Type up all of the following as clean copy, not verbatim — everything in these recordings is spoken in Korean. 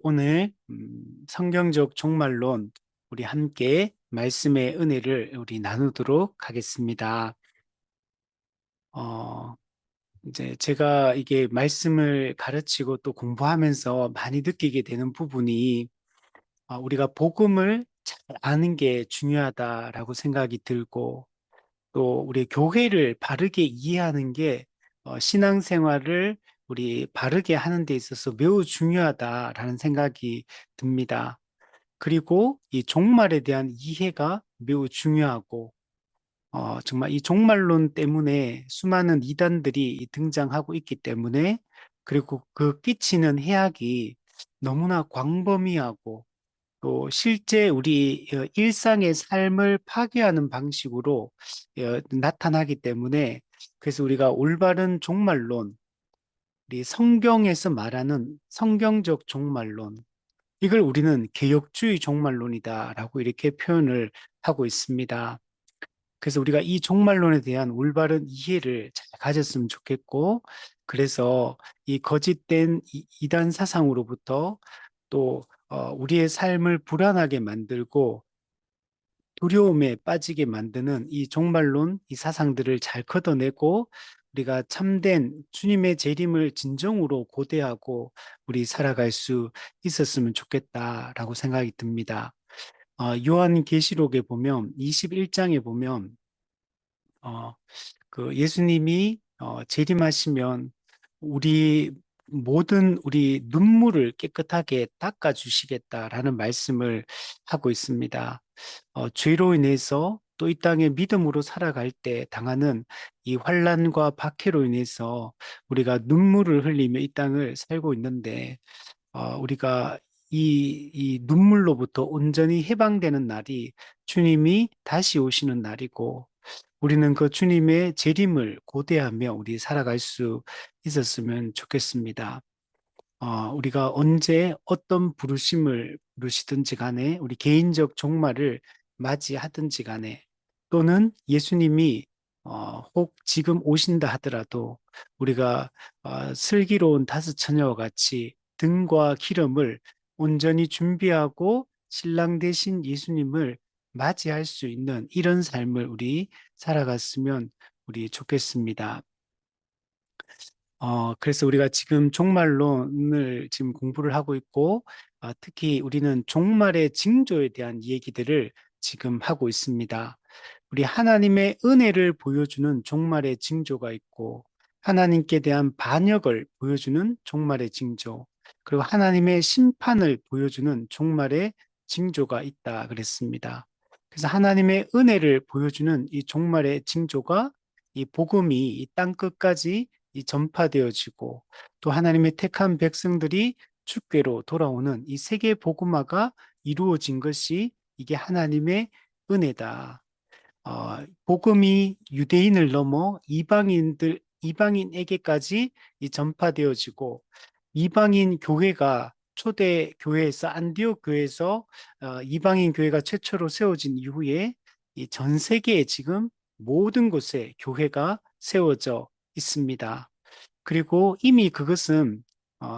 오늘 성경적 종말론 우리 함께 말씀의 은혜를 우리 나누도록 하겠습니다. 어, 이제 제가 이게 말씀을 가르치고 또 공부하면서 많이 느끼게 되는 부분이 우리가 복음을 잘 아는 게 중요하다라고 생각이 들고 또 우리 교회를 바르게 이해하는 게 신앙생활을 우리 바르게 하는 데 있어서 매우 중요하다라는 생각이 듭니다. 그리고 이 종말에 대한 이해가 매우 중요하고, 정말 이 종말론 때문에 수많은 이단들이 등장하고 있기 때문에, 그리고 그 끼치는 해악이 너무나 광범위하고, 또 실제 우리 일상의 삶을 파괴하는 방식으로 나타나기 때문에, 그래서 우리가 올바른 종말론, 우리 성경에서 말하는 성경적 종말론, 이걸 우리는 개혁주의 종말론이다라고 이렇게 표현을 하고 있습니다. 그래서 우리가 이 종말론에 대한 올바른 이해를 잘 가졌으면 좋겠고, 그래서 이 거짓된 이단 사상으로부터 또 우리의 삶을 불안하게 만들고 두려움에 빠지게 만드는 이 종말론, 이 사상들을 잘 걷어내고 우리가 참된 주님의 재림을 진정으로 고대하고 우리 살아갈 수 있었으면 좋겠다라고 생각이 듭니다. 요한계시록에 보면 21장에 보면 어, 그 예수님이 재림하시면 우리 모든 우리 눈물을 깨끗하게 닦아 주시겠다라는 말씀을 하고 있습니다. 죄로 인해서 또 이 땅에 믿음으로 살아갈 때 당하는 이 환난과 박해로 인해서 우리가 눈물을 흘리며 이 땅을 살고 있는데 우리가 이 눈물로부터 온전히 해방되는 날이 주님이 다시 오시는 날이고 우리는 그 주님의 재림을 고대하며 우리 살아갈 수 있었으면 좋겠습니다. 우리가 언제 어떤 부르심을 부르시든지 간에 우리 개인적 종말을 맞이하든지 간에 또는 예수님이 혹 지금 오신다 하더라도 우리가 슬기로운 다섯 처녀와 같이 등과 기름을 온전히 준비하고 신랑 되신 예수님을 맞이할 수 있는 이런 삶을 우리 살아갔으면 우리 좋겠습니다. 그래서 우리가 지금 종말론을 지금 공부를 하고 있고, 특히 우리는 종말의 징조에 대한 얘기들을 지금 하고 있습니다. 우리 하나님의 은혜를 보여주는 종말의 징조가 있고, 하나님께 대한 반역을 보여주는 종말의 징조, 그리고 하나님의 심판을 보여주는 종말의 징조가 있다 그랬습니다. 그래서 하나님의 은혜를 보여주는 이 종말의 징조가 이 복음이 이 땅 끝까지 이 전파되어지고 또 하나님의 택한 백성들이 주께로 돌아오는 이 세계 복음화가 이루어진 것이 이게 하나님의 은혜다. 복음이 유대인을 넘어 이방인에게까지 이 전파되어지고 이방인 교회가 초대 교회에서 안디옥 교회에서 이방인 교회가 최초로 세워진 이후에 이 전 세계에 지금 모든 곳에 교회가 세워져 있습니다. 그리고 이미 그것은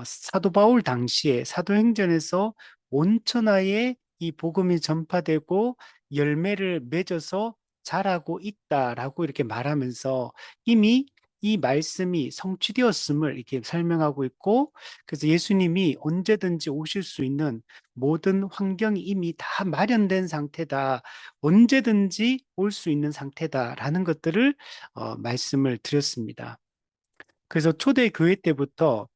사도 바울 당시에 사도행전에서 온천하에 이 복음이 전파되고 열매를 맺어서 자라고 있다라고 이렇게 말하면서 이미 이 말씀이 성취되었음을 이렇게 설명하고 있고 그래서 예수님이 언제든지 오실 수 있는 모든 환경이 이미 다 마련된 상태다. 언제든지 올 수 있는 상태다라는 것들을 말씀을 드렸습니다. 그래서 초대교회 때부터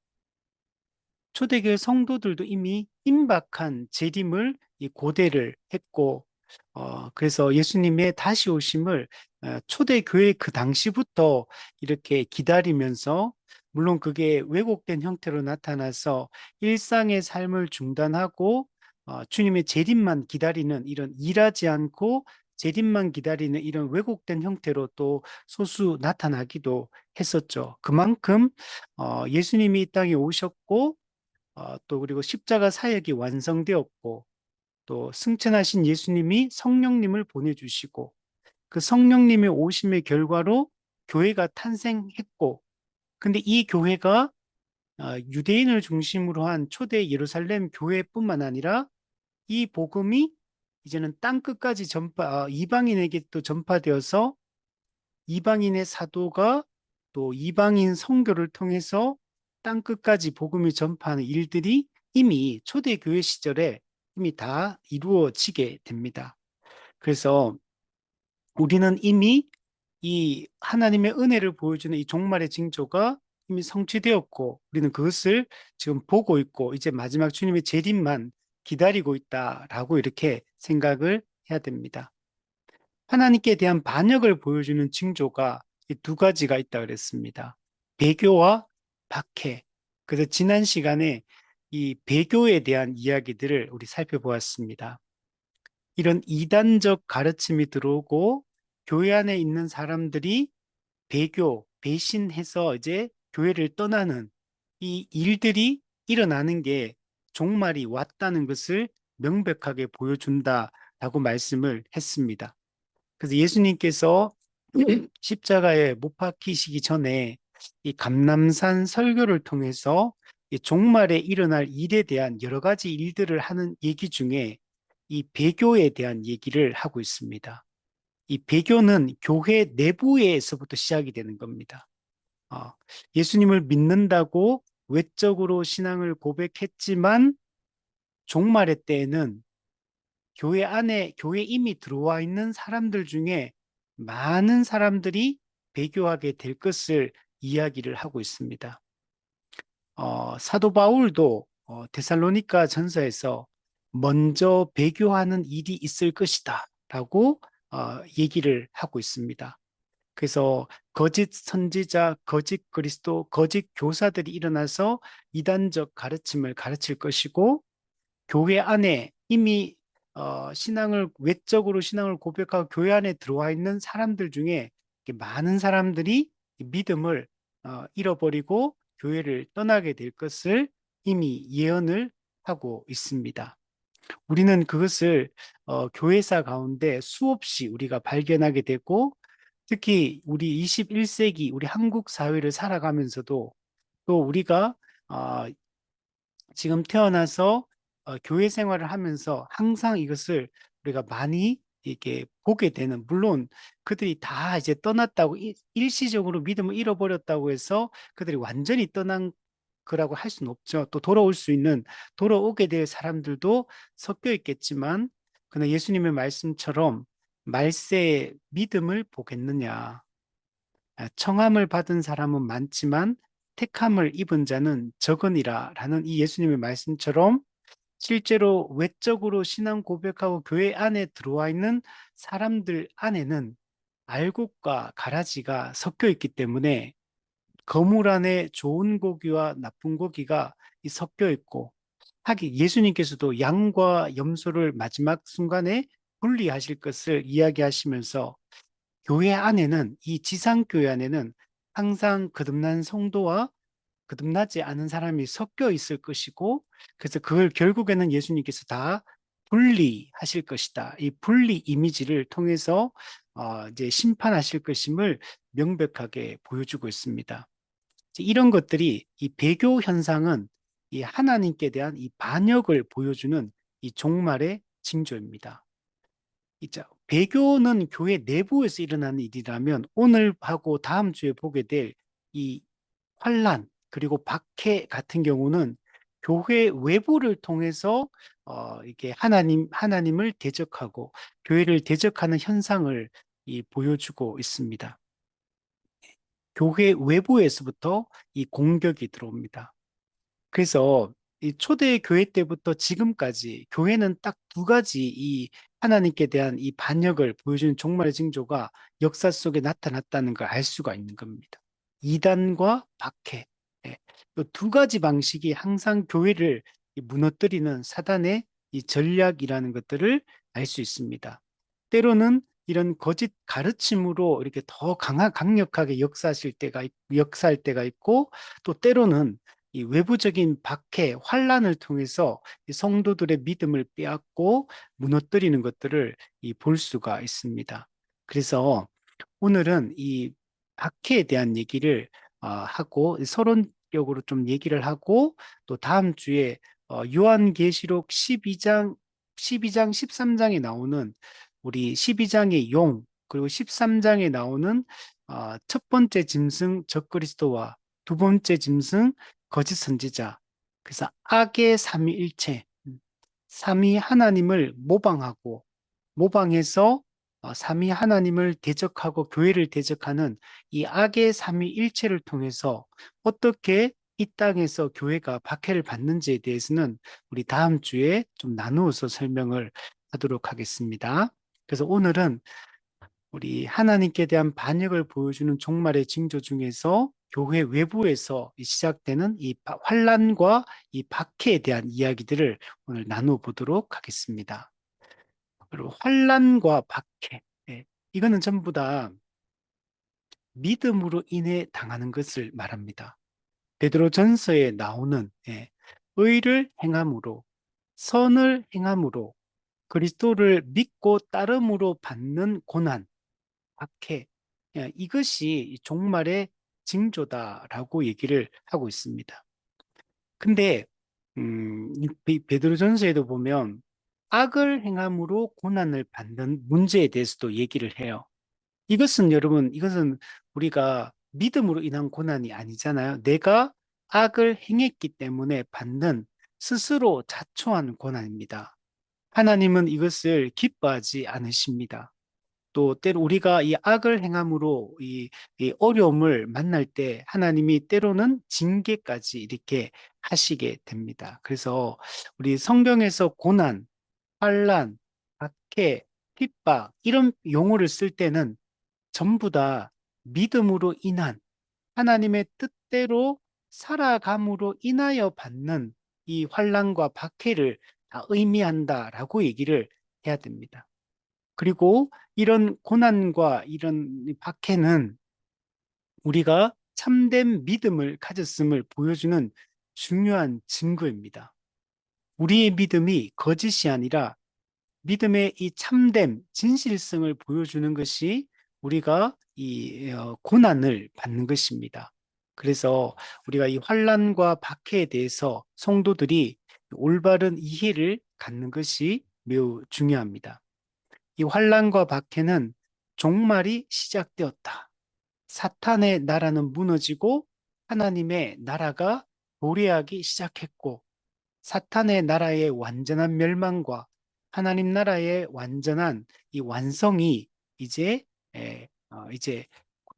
초대교회 성도들도 이미 임박한 재림을 이 고대를 했고, 그래서 예수님의 다시 오심을 초대교회 그 당시부터 이렇게 기다리면서, 물론 그게 왜곡된 형태로 나타나서 일상의 삶을 중단하고, 주님의 재림만 기다리는 이런 일하지 않고 재림만 기다리는 이런 왜곡된 형태로 또 소수 나타나기도 했었죠. 그만큼 예수님이 이 땅에 오셨고 또 그리고 십자가 사역이 완성되었고 또 승천하신 예수님이 성령님을 보내주시고 그 성령님의 오심의 결과로 교회가 탄생했고 근데 이 교회가 유대인을 중심으로 한 초대 예루살렘 교회뿐만 아니라 이 복음이 이제는 땅 끝까지 이방인에게 또 전파되어서 이방인의 사도가 또 이방인 선교를 통해서 땅 끝까지 복음을 전파하는 일들이 이미 초대교회 시절에 이미 다 이루어지게 됩니다. 그래서 우리는 이미 이 하나님의 은혜를 보여주는 이 종말의 징조가 이미 성취되었고 우리는 그것을 지금 보고 있고 이제 마지막 주님의 재림만 기다리고 있다라고 이렇게 생각을 해야 됩니다. 하나님께 대한 반역을 보여주는 징조가 이 두 가지가 있다 그랬습니다. 배교와 박해. 그래서 지난 시간에 이 배교에 대한 이야기들을 우리 살펴보았습니다. 이런 이단적 가르침이 들어오고 교회 안에 있는 사람들이 배신해서 이제 교회를 떠나는 이 일들이 일어나는 게 종말이 왔다는 것을 명백하게 보여준다라고 말씀을 했습니다. 그래서 예수님께서 십자가에 못 박히시기 전에 이 감람산 설교를 통해서 이 종말에 일어날 일에 대한 여러 가지 일들을 하는 얘기 중에 이 배교에 대한 얘기를 하고 있습니다. 이 배교는 교회 내부에서부터 시작이 되는 겁니다. 어, 예수님을 믿는다고 외적으로 신앙을 고백했지만 종말의 때에는 교회 안에 교회 이미 들어와 있는 사람들 중에 많은 사람들이 배교하게 될 것을 이야기를 하고 있습니다. 사도 바울도 데살로니가 전서에서 먼저 배교하는 일이 있을 것이다 라고 얘기를 하고 있습니다. 그래서 거짓 선지자, 거짓 그리스도, 거짓 교사들이 일어나서 이단적 가르침을 가르칠 것이고 교회 안에 이미 신앙을 외적으로 신앙을 고백하고 교회 안에 들어와 있는 사람들 중에 많은 사람들이 믿음을 잃어버리고 교회를 떠나게 될 것을 이미 예언을 하고 있습니다. 우리는 그것을 교회사 가운데 수없이 우리가 발견하게 되고 특히 우리 21세기 우리 한국 사회를 살아가면서도 또 우리가 어, 지금 태어나서 교회 생활을 하면서 항상 이것을 우리가 많이 이렇게 보게 되는 물론 그들이 다 이제 떠났다고 일시적으로 믿음을 잃어버렸다고 해서 그들이 완전히 떠난 거라고 할 수는 없죠. 또 돌아올 수 있는 돌아오게 될 사람들도 섞여 있겠지만 그러나 예수님의 말씀처럼 말세에 믿음을 보겠느냐. 청함을 받은 사람은 많지만 택함을 입은 자는 적으니라 라는 이 예수님의 말씀처럼 실제로 외적으로 신앙 고백하고 교회 안에 들어와 있는 사람들 안에는 알곡과 가라지가 섞여 있기 때문에 거물 안에 좋은 고기와 나쁜 고기가 섞여 있고 하기 예수님께서도 양과 염소를 마지막 순간에 분리하실 것을 이야기하시면서 교회 안에는 이 지상교회 안에는 항상 거듭난 성도와 거듭나지 않은 사람이 섞여 있을 것이고 그래서 그걸 결국에는 예수님께서 다 분리하실 것이다. 이 분리 이미지를 통해서 이제 심판하실 것임을 명백하게 보여주고 있습니다. 이런 것들이 이 배교 현상은 이 하나님께 대한 이 반역을 보여주는 이 종말의 징조입니다. 있죠. 배교는 교회 내부에서 일어나는 일이라면 오늘하고 다음 주에 보게 될 이 환란 그리고 박해 같은 경우는 교회 외부를 통해서 이게 하나님을 대적하고 교회를 대적하는 현상을 보여주고 있습니다. 교회 외부에서부터 이 공격이 들어옵니다. 그래서 이 초대 교회 때부터 지금까지 교회는 딱 두 가지 이 하나님께 대한 이 반역을 보여주는 종말의 징조가 역사 속에 나타났다는 걸 알 수가 있는 겁니다. 이단과 박해. 예. 이두 가지 방식이 항상 교회를 무너뜨리는 사단의 이 전략이라는 것들을 알 수 있습니다. 때로는 이런 거짓 가르침으로 이렇게 더 강력하게 역사할 때가 있고 또 때로는 이 외부적인 박해, 환란을 통해서 이 성도들의 믿음을 빼앗고 무너뜨리는 것들을 볼 수가 있습니다. 그래서 오늘은 이 박해에 대한 얘기를 하고 간략적으로 좀 얘기를 하고 또 다음 주에 요한계시록 12장 13장에 나오는 우리 12장의 용 그리고 13장에 나오는 첫 번째 짐승 적그리스도와 두 번째 짐승 거짓 선지자 그래서 악의 삼위일체 삼위 하나님을 모방해서 삼위 하나님을 대적하고 교회를 대적하는 이 악의 삼위일체를 통해서 어떻게 이 땅에서 교회가 박해를 받는지에 대해서는 우리 다음 주에 좀 나누어서 설명을 하도록 하겠습니다. 그래서 오늘은 우리 하나님께 대한 반역을 보여주는 종말의 징조 중에서 교회 외부에서 시작되는 이 환란과 이 박해에 대한 이야기들을 오늘 나누어 보도록 하겠습니다. 그리고 환란과 박해, 예, 이거는 전부 다 믿음으로 인해 당하는 것을 말합니다. 베드로전서에 나오는 의를 행함으로 선을 행함으로 그리스도를 믿고 따름으로 받는 고난, 박해, 이것이 종말의 징조다라고 얘기를 하고 있습니다. 근데 베드로전서에도 보면 악을 행함으로 고난을 받는 문제에 대해서도 얘기를 해요. 이것은 우리가 믿음으로 인한 고난이 아니잖아요. 내가 악을 행했기 때문에 받는 스스로 자초한 고난입니다. 하나님은 이것을 기뻐하지 않으십니다. 또 때로 우리가 이 악을 행함으로 이 어려움을 만날 때 하나님이 때로는 징계까지 이렇게 하시게 됩니다. 그래서 우리 성경에서 고난, 환난, 박해, 핍박 이런 용어를 쓸 때는 전부 다 믿음으로 인한 하나님의 뜻대로 살아감으로 인하여 받는 이 환난과 박해를 다 의미한다라고 얘기를 해야 됩니다. 그리고 이런 고난과 이런 박해는 우리가 참된 믿음을 가졌음을 보여주는 중요한 증거입니다. 우리의 믿음이 거짓이 아니라 믿음의 이 참됨, 진실성을 보여주는 것이 우리가 이 고난을 받는 것입니다. 그래서 우리가 이 환난과 박해에 대해서 성도들이 올바른 이해를 갖는 것이 매우 중요합니다. 이 환난과 박해는 종말이 시작되었다. 사탄의 나라는 무너지고 하나님의 나라가 도래하기 시작했고 사탄의 나라의 완전한 멸망과 하나님 나라의 완전한 이 완성이 이제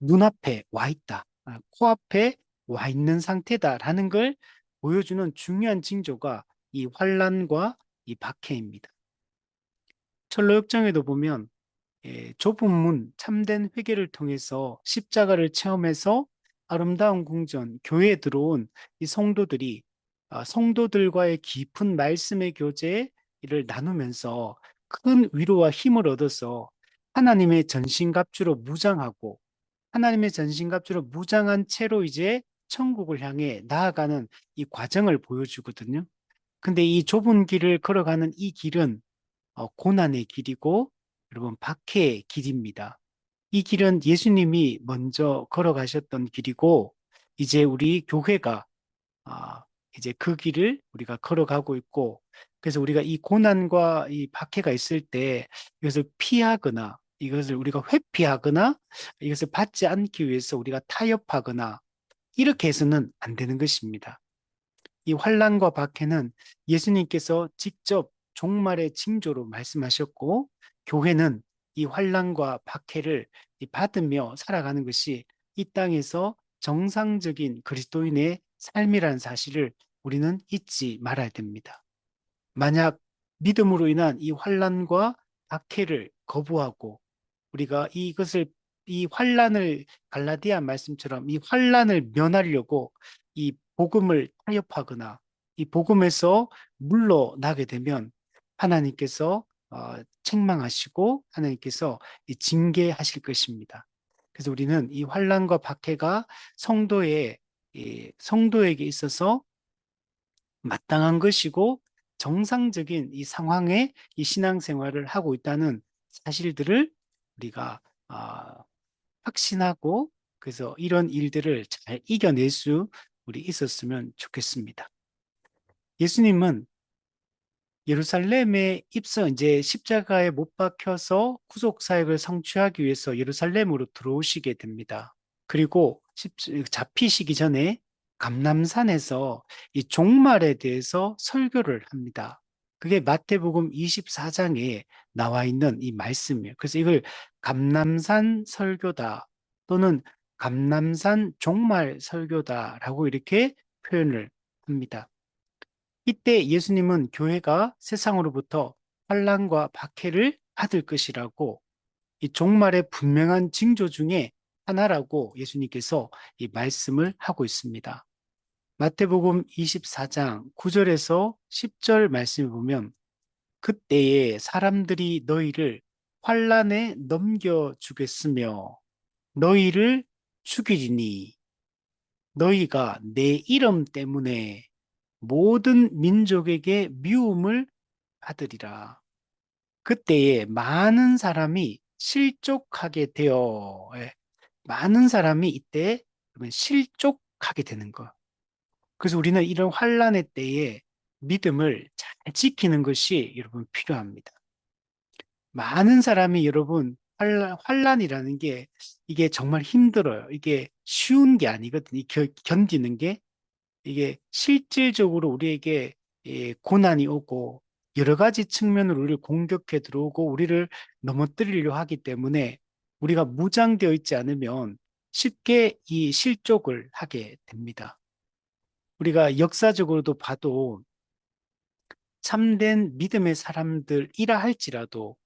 눈앞에 와 있다. 코앞에 와 있는 상태다라는 걸 보여주는 중요한 징조가 이 환란과 이 박해입니다. 철로역정에도 보면 좁은 문, 참된 회개를 통해서 십자가를 체험해서 아름다운 궁전, 교회에 들어온 이 성도들이 성도들과의 깊은 말씀의 교제를 나누면서 큰 위로와 힘을 얻어서 하나님의 전신갑주로 무장하고 하나님의 전신갑주로 무장한 채로 이제 천국을 향해 나아가는 이 과정을 보여주거든요. 근데 이 좁은 길을 걸어가는 이 길은 고난의 길이고 여러분 박해의 길입니다. 이 길은 예수님이 먼저 걸어가셨던 길이고 이제 우리 교회가 아, 이제 그 길을 우리가 걸어가고 있고 그래서 우리가 이 고난과 이 박해가 있을 때 이것을 피하거나 이것을 우리가 회피하거나 이것을 받지 않기 위해서 우리가 타협하거나 이렇게 해서는 안 되는 것입니다. 이 환난과 박해는 예수님께서 직접 종말의 징조로 말씀하셨고 교회는 이 환난과 박해를 받으며 살아가는 것이 이 땅에서 정상적인 그리스도인의 삶이라는 사실을 우리는 잊지 말아야 됩니다. 만약 믿음으로 인한 이 환난과 박해를 거부하고 우리가 이 환란을 갈라디아 말씀처럼 이 환란을 면하려고 이 복음을 타협하거나 이 복음에서 물러나게 되면 하나님께서 책망하시고 하나님께서 징계하실 것입니다. 그래서 우리는 이 환란과 박해가 성도에게 있어서 마땅한 것이고 정상적인 이 상황에 이 신앙생활을 하고 있다는 사실들을 우리가 확신하고 그래서 이런 일들을 잘 이겨낼 수 우리 있었으면 좋겠습니다. 예수님은 예루살렘에 이제 십자가에 못 박혀서 구속 사역을 성취하기 위해서 예루살렘으로 들어오시게 됩니다. 그리고 잡히시기 전에 감람산에서 이 종말에 대해서 설교를 합니다. 그게 마태복음 24장에 나와 있는 이 말씀이에요. 그래서 이걸 감람산 설교다 또는 감람산 종말 설교다라고 이렇게 표현을 합니다. 이때 예수님은 교회가 세상으로부터 환난과 박해를 받을 것이라고 이 종말의 분명한 징조 중에 하나라고 예수님께서 이 말씀을 하고 있습니다. 마태복음 24장 9절에서 10절 말씀을 보면 그때에 사람들이 너희를 환난에 넘겨 주겠으며 너희를 죽이리니 너희가 내 이름 때문에 모든 민족에게 미움을 받으리라. 그때에 많은 사람이 실족하게 되어, 많은 사람이 이때 그러면 실족하게 되는 거. 그래서 우리는 이런 환란의 때에 믿음을 잘 지키는 것이 여러분 필요합니다. 많은 사람이 여러분 환란이라는 게 이게 정말 힘들어요. 이게 쉬운 게 아니거든요. 견디는 게 이게 실질적으로 우리에게 고난이 오고 여러 가지 측면으로 우리를 공격해 들어오고 우리를 넘어뜨리려 하기 때문에 우리가 무장되어 있지 않으면 쉽게 이 실족을 하게 됩니다. 우리가 역사적으로도 봐도 참된 믿음의 사람들이라 할지라도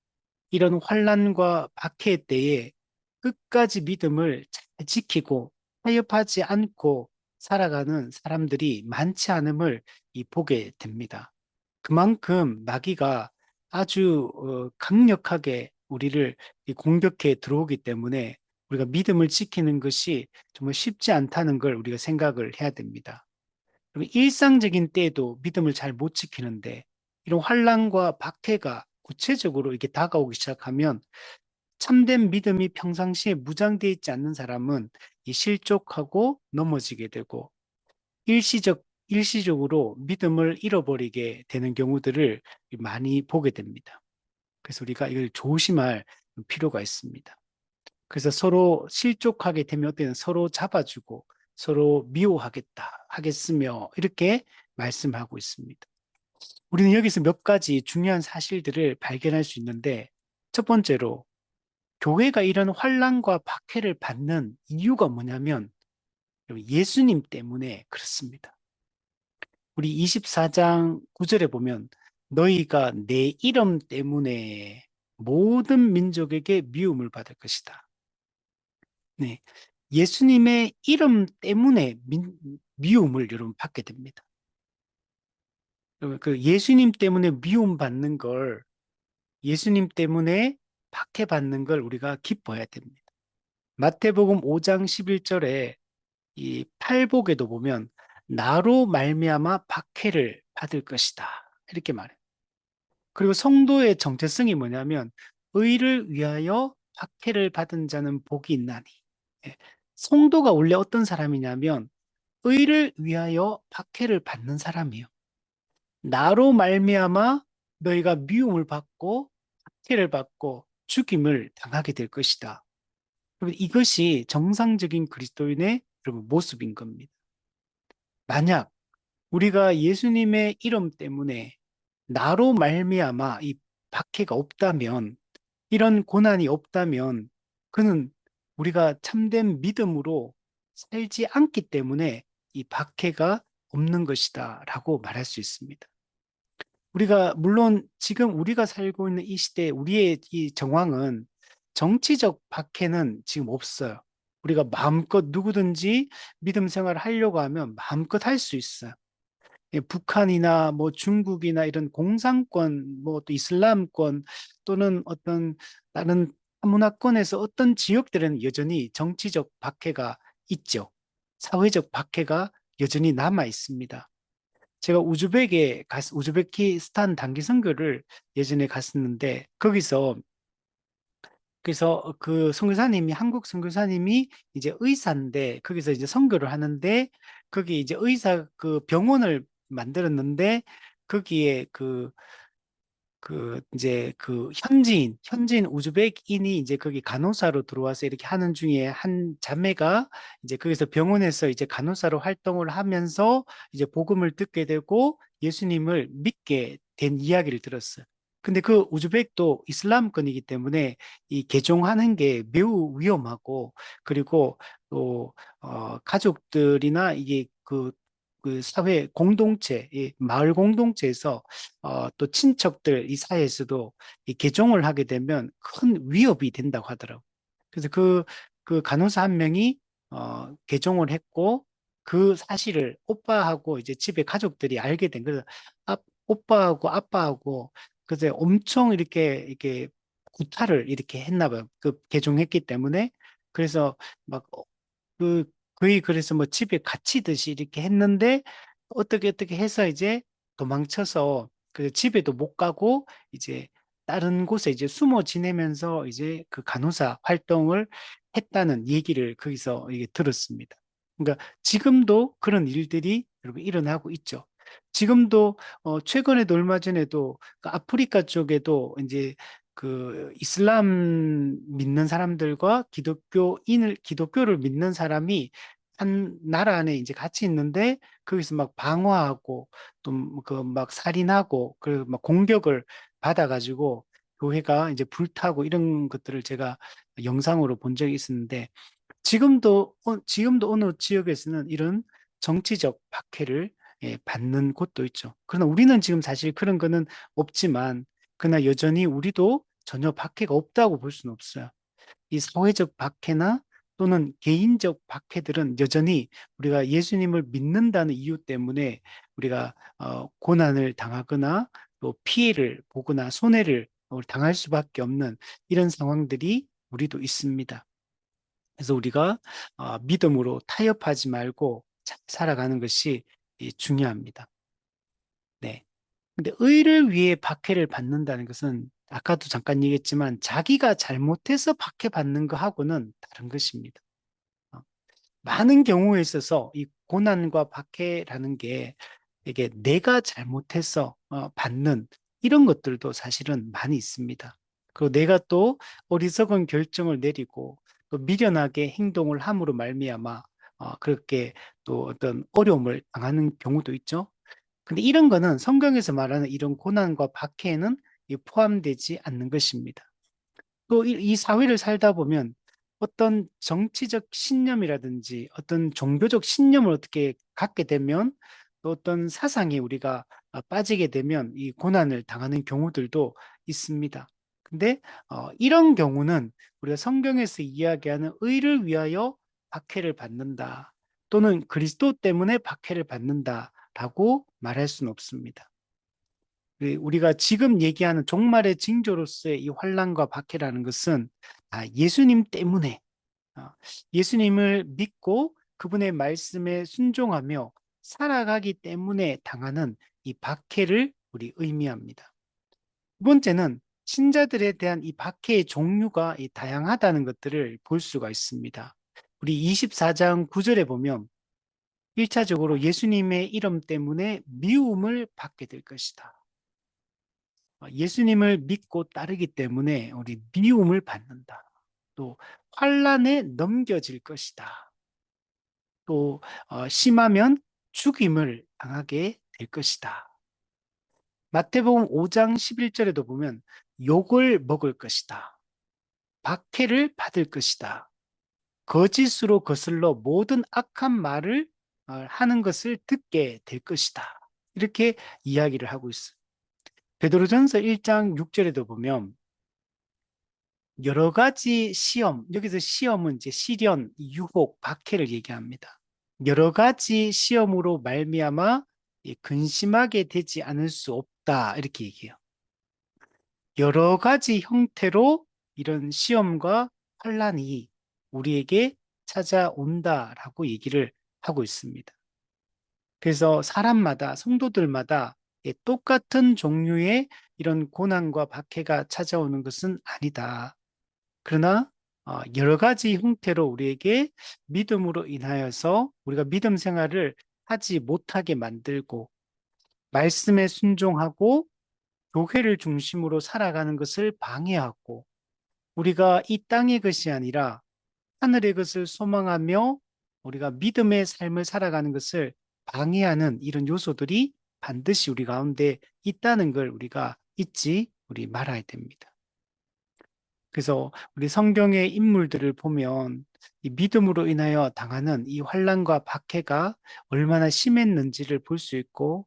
이런 환난과 박해의 때에 끝까지 믿음을 잘 지키고 타협하지 않고 살아가는 사람들이 많지 않음을 보게 됩니다. 그만큼 마귀가 아주 강력하게 우리를 공격해 들어오기 때문에 우리가 믿음을 지키는 것이 정말 쉽지 않다는 걸 우리가 생각을 해야 됩니다. 일상적인 때에도 믿음을 잘 못 지키는데 이런 환난과 박해가 구체적으로 이렇게 다가오기 시작하면 참된 믿음이 평상시에 무장되어 있지 않는 사람은 이 실족하고 넘어지게 되고 일시적으로 믿음을 잃어버리게 되는 경우들을 많이 보게 됩니다. 그래서 우리가 이걸 조심할 필요가 있습니다. 그래서 서로 실족하게 되면 어때는 서로 잡아주고 서로 미워하겠다 하겠으며 이렇게 말씀하고 있습니다. 우리는 여기서 몇 가지 중요한 사실들을 발견할 수 있는데 첫 번째로 교회가 이런 환난과 박해를 받는 이유가 뭐냐면 예수님 때문에 그렇습니다. 우리 24장 9절에 보면 너희가 내 이름 때문에 모든 민족에게 미움을 받을 것이다. 네. 예수님의 이름 때문에 미움을 여러분 받게 됩니다. 그 예수님 때문에 미움 받는 걸 예수님 때문에 박해받는 걸 우리가 기뻐해야 됩니다. 마태복음 5장 11절에 이 팔복에도 보면 나로 말미암아 박해를 받을 것이다. 이렇게 말해요. 그리고 성도의 정체성이 뭐냐면 의를 위하여 박해를 받은 자는 복이 있나니. 예. 성도가 원래 어떤 사람이냐면 의를 위하여 박해를 받는 사람이에요. 나로 말미암아 너희가 미움을 받고 박해를 받고 죽임을 당하게 될 것이다. 그러면 이것이 정상적인 그리스도인의 여러분 모습인 겁니다. 만약 우리가 예수님의 이름 때문에 나로 말미암아 이 박해가 없다면 이런 고난이 없다면 그는 우리가 참된 믿음으로 살지 않기 때문에 이 박해가 없는 것이다라고 말할 수 있습니다. 우리가 물론 지금 우리가 살고 있는 이 시대 우리의 이 정황은 정치적 박해는 지금 없어요. 우리가 마음껏 누구든지 믿음 생활을 하려고 하면 마음껏 할 수 있어요. 북한이나 뭐 중국이나 이런 공산권, 뭐 또 이슬람권 또는 어떤 다른 문화권에서 어떤 지역들은 여전히 정치적 박해가 있죠. 사회적 박해가 여전히 남아 있습니다. 제가 우즈베키스탄 단기 선교를 예전에 갔었는데 거기서 그래서 그 선교사님이 한국 선교사님이 이제 의사인데 거기서 이제 선교를 하는데 거기 이제 의사 그 병원을 만들었는데 거기에 이제 그 현지인 우즈벡인이 이제 거기 간호사로 들어와서 이렇게 하는 중에 한 자매가 이제 거기서 병원에서 이제 간호사로 활동을 하면서 이제 복음을 듣게 되고 예수님을 믿게 된 이야기를 들었어요. 근데 그 우즈벡도 이슬람권이기 때문에 이 개종하는 게 매우 위험하고 그리고 또 가족들이나 이게 그 사회 공동체, 이 마을 공동체에서 또 친척들 이 사이에서도 이 개종을 하게 되면 큰 위협이 된다고 하더라고요. 그래서 그 간호사 한 명이 개종을 했고 그 사실을 오빠하고 이제 집에 가족들이 알게 된 그래서 오빠하고 아빠하고 그래서 엄청 이렇게 구타를 이렇게 했나 봐요. 그 개종했기 때문에 그래서 막 그 거의 그래서 뭐 집에 갇히듯이 이렇게 했는데 어떻게 해서 이제 도망쳐서 그 집에도 못 가고 이제 다른 곳에 이제 숨어 지내면서 이제 그 간호사 활동을 했다는 얘기를 거기서 이게 들었습니다. 그러니까 지금도 그런 일들이 여러분 일어나고 있죠. 지금도 최근에도 얼마 전에도 그 아프리카 쪽에도 이제 그 이슬람 믿는 사람들과 기독교를 믿는 사람이 한 나라 안에 이제 같이 있는데 거기서 막 방화하고 또 그 막 살인하고 그 막 공격을 받아가지고 교회가 이제 불타고 이런 것들을 제가 영상으로 본 적이 있었는데 지금도 어느 지역에서는 이런 정치적 박해를 받는 곳도 있죠. 그러나 우리는 지금 사실 그런 거는 없지만, 그러나 여전히 우리도 전혀 박해가 없다고 볼 수는 없어요. 이 사회적 박해나 또는 개인적 박해들은 여전히 우리가 예수님을 믿는다는 이유 때문에 우리가 고난을 당하거나 또 피해를 보거나 손해를 당할 수밖에 없는 이런 상황들이 우리도 있습니다. 그래서 우리가 믿음으로 타협하지 말고 잘 살아가는 것이 중요합니다. 네. 근데 의를 위해 박해를 받는다는 것은 아까도 잠깐 얘기했지만 자기가 잘못해서 박해받는 것하고는 다른 것입니다. 어, 많은 경우에 있어서 이 고난과 박해라는 게 이게 내가 잘못해서 받는 이런 것들도 사실은 많이 있습니다. 그리고 내가 또 어리석은 결정을 내리고 또 미련하게 행동을 함으로 말미암아 그렇게 또 어떤 어려움을 당하는 경우도 있죠. 근데 이런 거는 성경에서 말하는 이런 고난과 박해에는 포함되지 않는 것입니다. 또 이 사회를 살다 보면 어떤 정치적 신념이라든지 어떤 종교적 신념을 어떻게 갖게 되면 또 어떤 사상에 우리가 빠지게 되면 이 고난을 당하는 경우들도 있습니다. 근데 이런 경우는 우리가 성경에서 이야기하는 의를 위하여 박해를 받는다 또는 그리스도 때문에 박해를 받는다라고 말할 수는 없습니다. 우리가 지금 얘기하는 종말의 징조로서의 이 환난과 박해라는 것은 예수님 때문에 어, 예수님을 믿고 그분의 말씀에 순종하며 살아가기 때문에 당하는 이 박해를 우리 의미합니다. 두 번째는 신자들에 대한 이 박해의 종류가 다양하다는 것들을 볼 수가 있습니다. 우리 24장 9절에 보면 1차적으로 예수님의 이름 때문에 미움을 받게 될 것이다. 예수님을 믿고 따르기 때문에 우리 미움을 받는다. 또 환란에 넘겨질 것이다. 또 심하면 죽임을 당하게 될 것이다. 마태복음 5장 11절에도 보면 욕을 먹을 것이다. 박해를 받을 것이다. 거짓으로 거슬러 모든 악한 말을 하는 것을 듣게 될 것이다. 이렇게 이야기를 하고 있어요. 베드로전서 1장 6절에도 보면 여러 가지 시험, 여기서 시험은 이제 시련, 유혹, 박해를 얘기합니다. 여러 가지 시험으로 말미암아 근심하게 되지 않을 수 없다 이렇게 얘기해요. 여러 가지 형태로 이런 시험과 환란이 우리에게 찾아온다라고 얘기를 하고 있습니다. 그래서 사람마다 성도들마다 똑같은 종류의 이런 고난과 박해가 찾아오는 것은 아니다. 그러나 여러 가지 형태로 우리에게 믿음으로 인하여서 우리가 믿음 생활을 하지 못하게 만들고 말씀에 순종하고 교회를 중심으로 살아가는 것을 방해하고 우리가 이 땅의 것이 아니라 하늘의 것을 소망하며 우리가 믿음의 삶을 살아가는 것을 방해하는 이런 요소들이 반드시 우리 가운데 있다는 걸 우리가 잊지 우리 말아야 됩니다. 그래서 우리 성경의 인물들을 보면 이 믿음으로 인하여 당하는 이 환난과 박해가 얼마나 심했는지를 볼 수 있고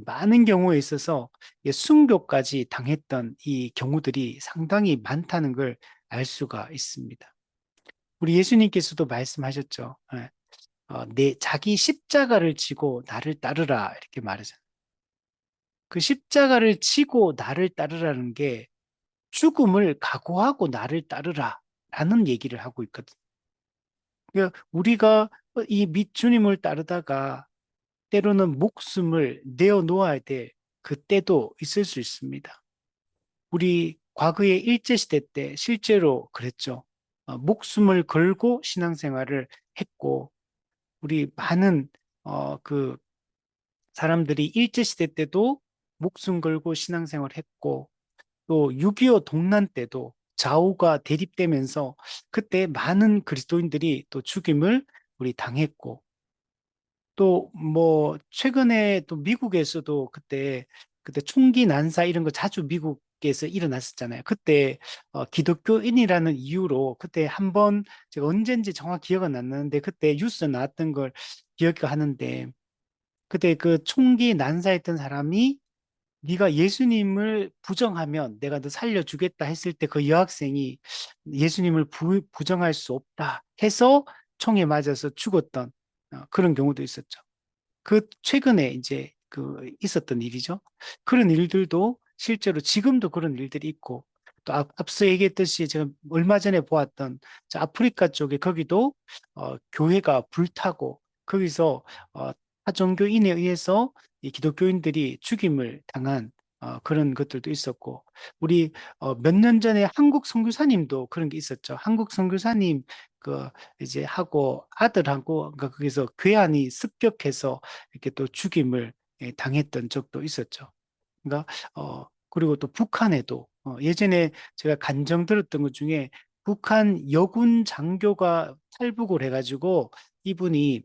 많은 경우에 있어서 순교까지 당했던 이 경우들이 상당히 많다는 걸 알 수가 있습니다. 우리 예수님께서도 말씀하셨죠. 내 자기 십자가를 지고 나를 따르라 이렇게 말하잖아요. 그 십자가를 지고 나를 따르라는 게 죽음을 각오하고 나를 따르라 라는 얘기를 하고 있거든요. 그러니까 우리가 이 주님을 따르다가 때로는 목숨을 내어놓아야 될 그때도 있을 수 있습니다. 우리 과거의 일제시대 때 실제로 그랬죠. 목숨을 걸고 신앙생활을 했고 우리 많은 그 사람들이 일제시대 때도 목숨 걸고 신앙생활을 했고 또 6.25 동란 때도 좌우가 대립되면서 그때 많은 그리스도인들이 또 죽임을 우리 당했고 또 뭐 최근에 또 미국에서도 그때 총기 난사 이런 거 자주 미국에서 일어났었잖아요. 그때 기독교인이라는 이유로 그때 한번 제가 언젠지 정확히 기억은 안 나는데 그때 뉴스 나왔던 걸 기억하는데 그때 그 총기 난사했던 사람이 네가 예수님을 부정하면 내가 너 살려주겠다 했을 때 그 여학생이 예수님을 부정할 수 없다 해서 총에 맞아서 죽었던 그런 경우도 있었죠. 그 최근에 이제 그 있었던 일이죠. 그런 일들도 실제로 지금도 그런 일들이 있고 또 앞서 얘기했듯이 제가 얼마 전에 보았던 저 아프리카 쪽에 거기도 교회가 불타고 거기서 타종교인에 의해서 이 기독교인들이 죽임을 당한 그런 것들도 있었고 우리 몇 년 전에 한국 선교사님도 그런 게 있었죠. 한국 선교사님 그 이제 하고 아들하고 그러니까 거기서 괴한이 습격해서 이렇게 또 죽임을 당했던 적도 있었죠. 그러니까 그리고 또 북한에도 예전에 제가 간정 들었던 것 중에 북한 여군 장교가 탈북을 해가지고 이분이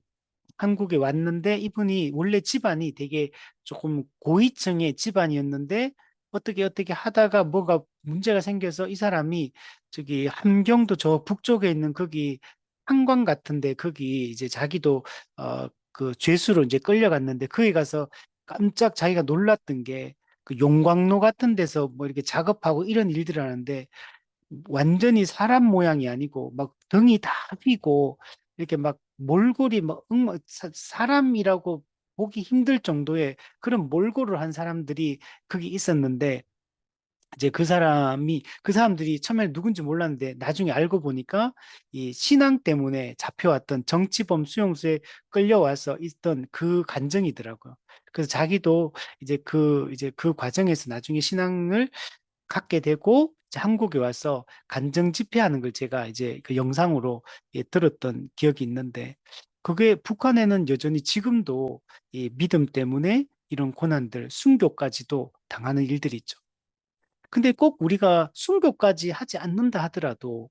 한국에 왔는데 이분이 원래 집안이 되게 조금 고위층의 집안이었는데 어떻게 하다가 뭐가 문제가 생겨서 이 사람이 저기 함경도 저 북쪽에 있는 거기 한강 같은데 거기 이제 자기도 그 죄수로 이제 끌려갔는데 거기 가서 깜짝 자기가 놀랐던 게 그 용광로 같은 데서 뭐 이렇게 작업하고 이런 일들을 하는데 완전히 사람 모양이 아니고 막 등이 다 휘고 이렇게 막 몰골이 막 사람이라고 보기 힘들 정도의 그런 몰골을 한 사람들이 거기 있었는데 이제 그 사람들이 처음에 누군지 몰랐는데 나중에 알고 보니까 이 신앙 때문에 잡혀왔던 정치범 수용소에 끌려와서 있던 그 간증이더라고요. 그래서 자기도 이제 그 과정에서 나중에 신앙을 갖게 되고 이제 한국에 와서 간증 집회하는 걸 제가 이제 그 영상으로 들었던 기억이 있는데 그게 북한에는 여전히 지금도 이 믿음 때문에 이런 고난들, 순교까지도 당하는 일들이 있죠. 근데 꼭 우리가 순교까지 하지 않는다 하더라도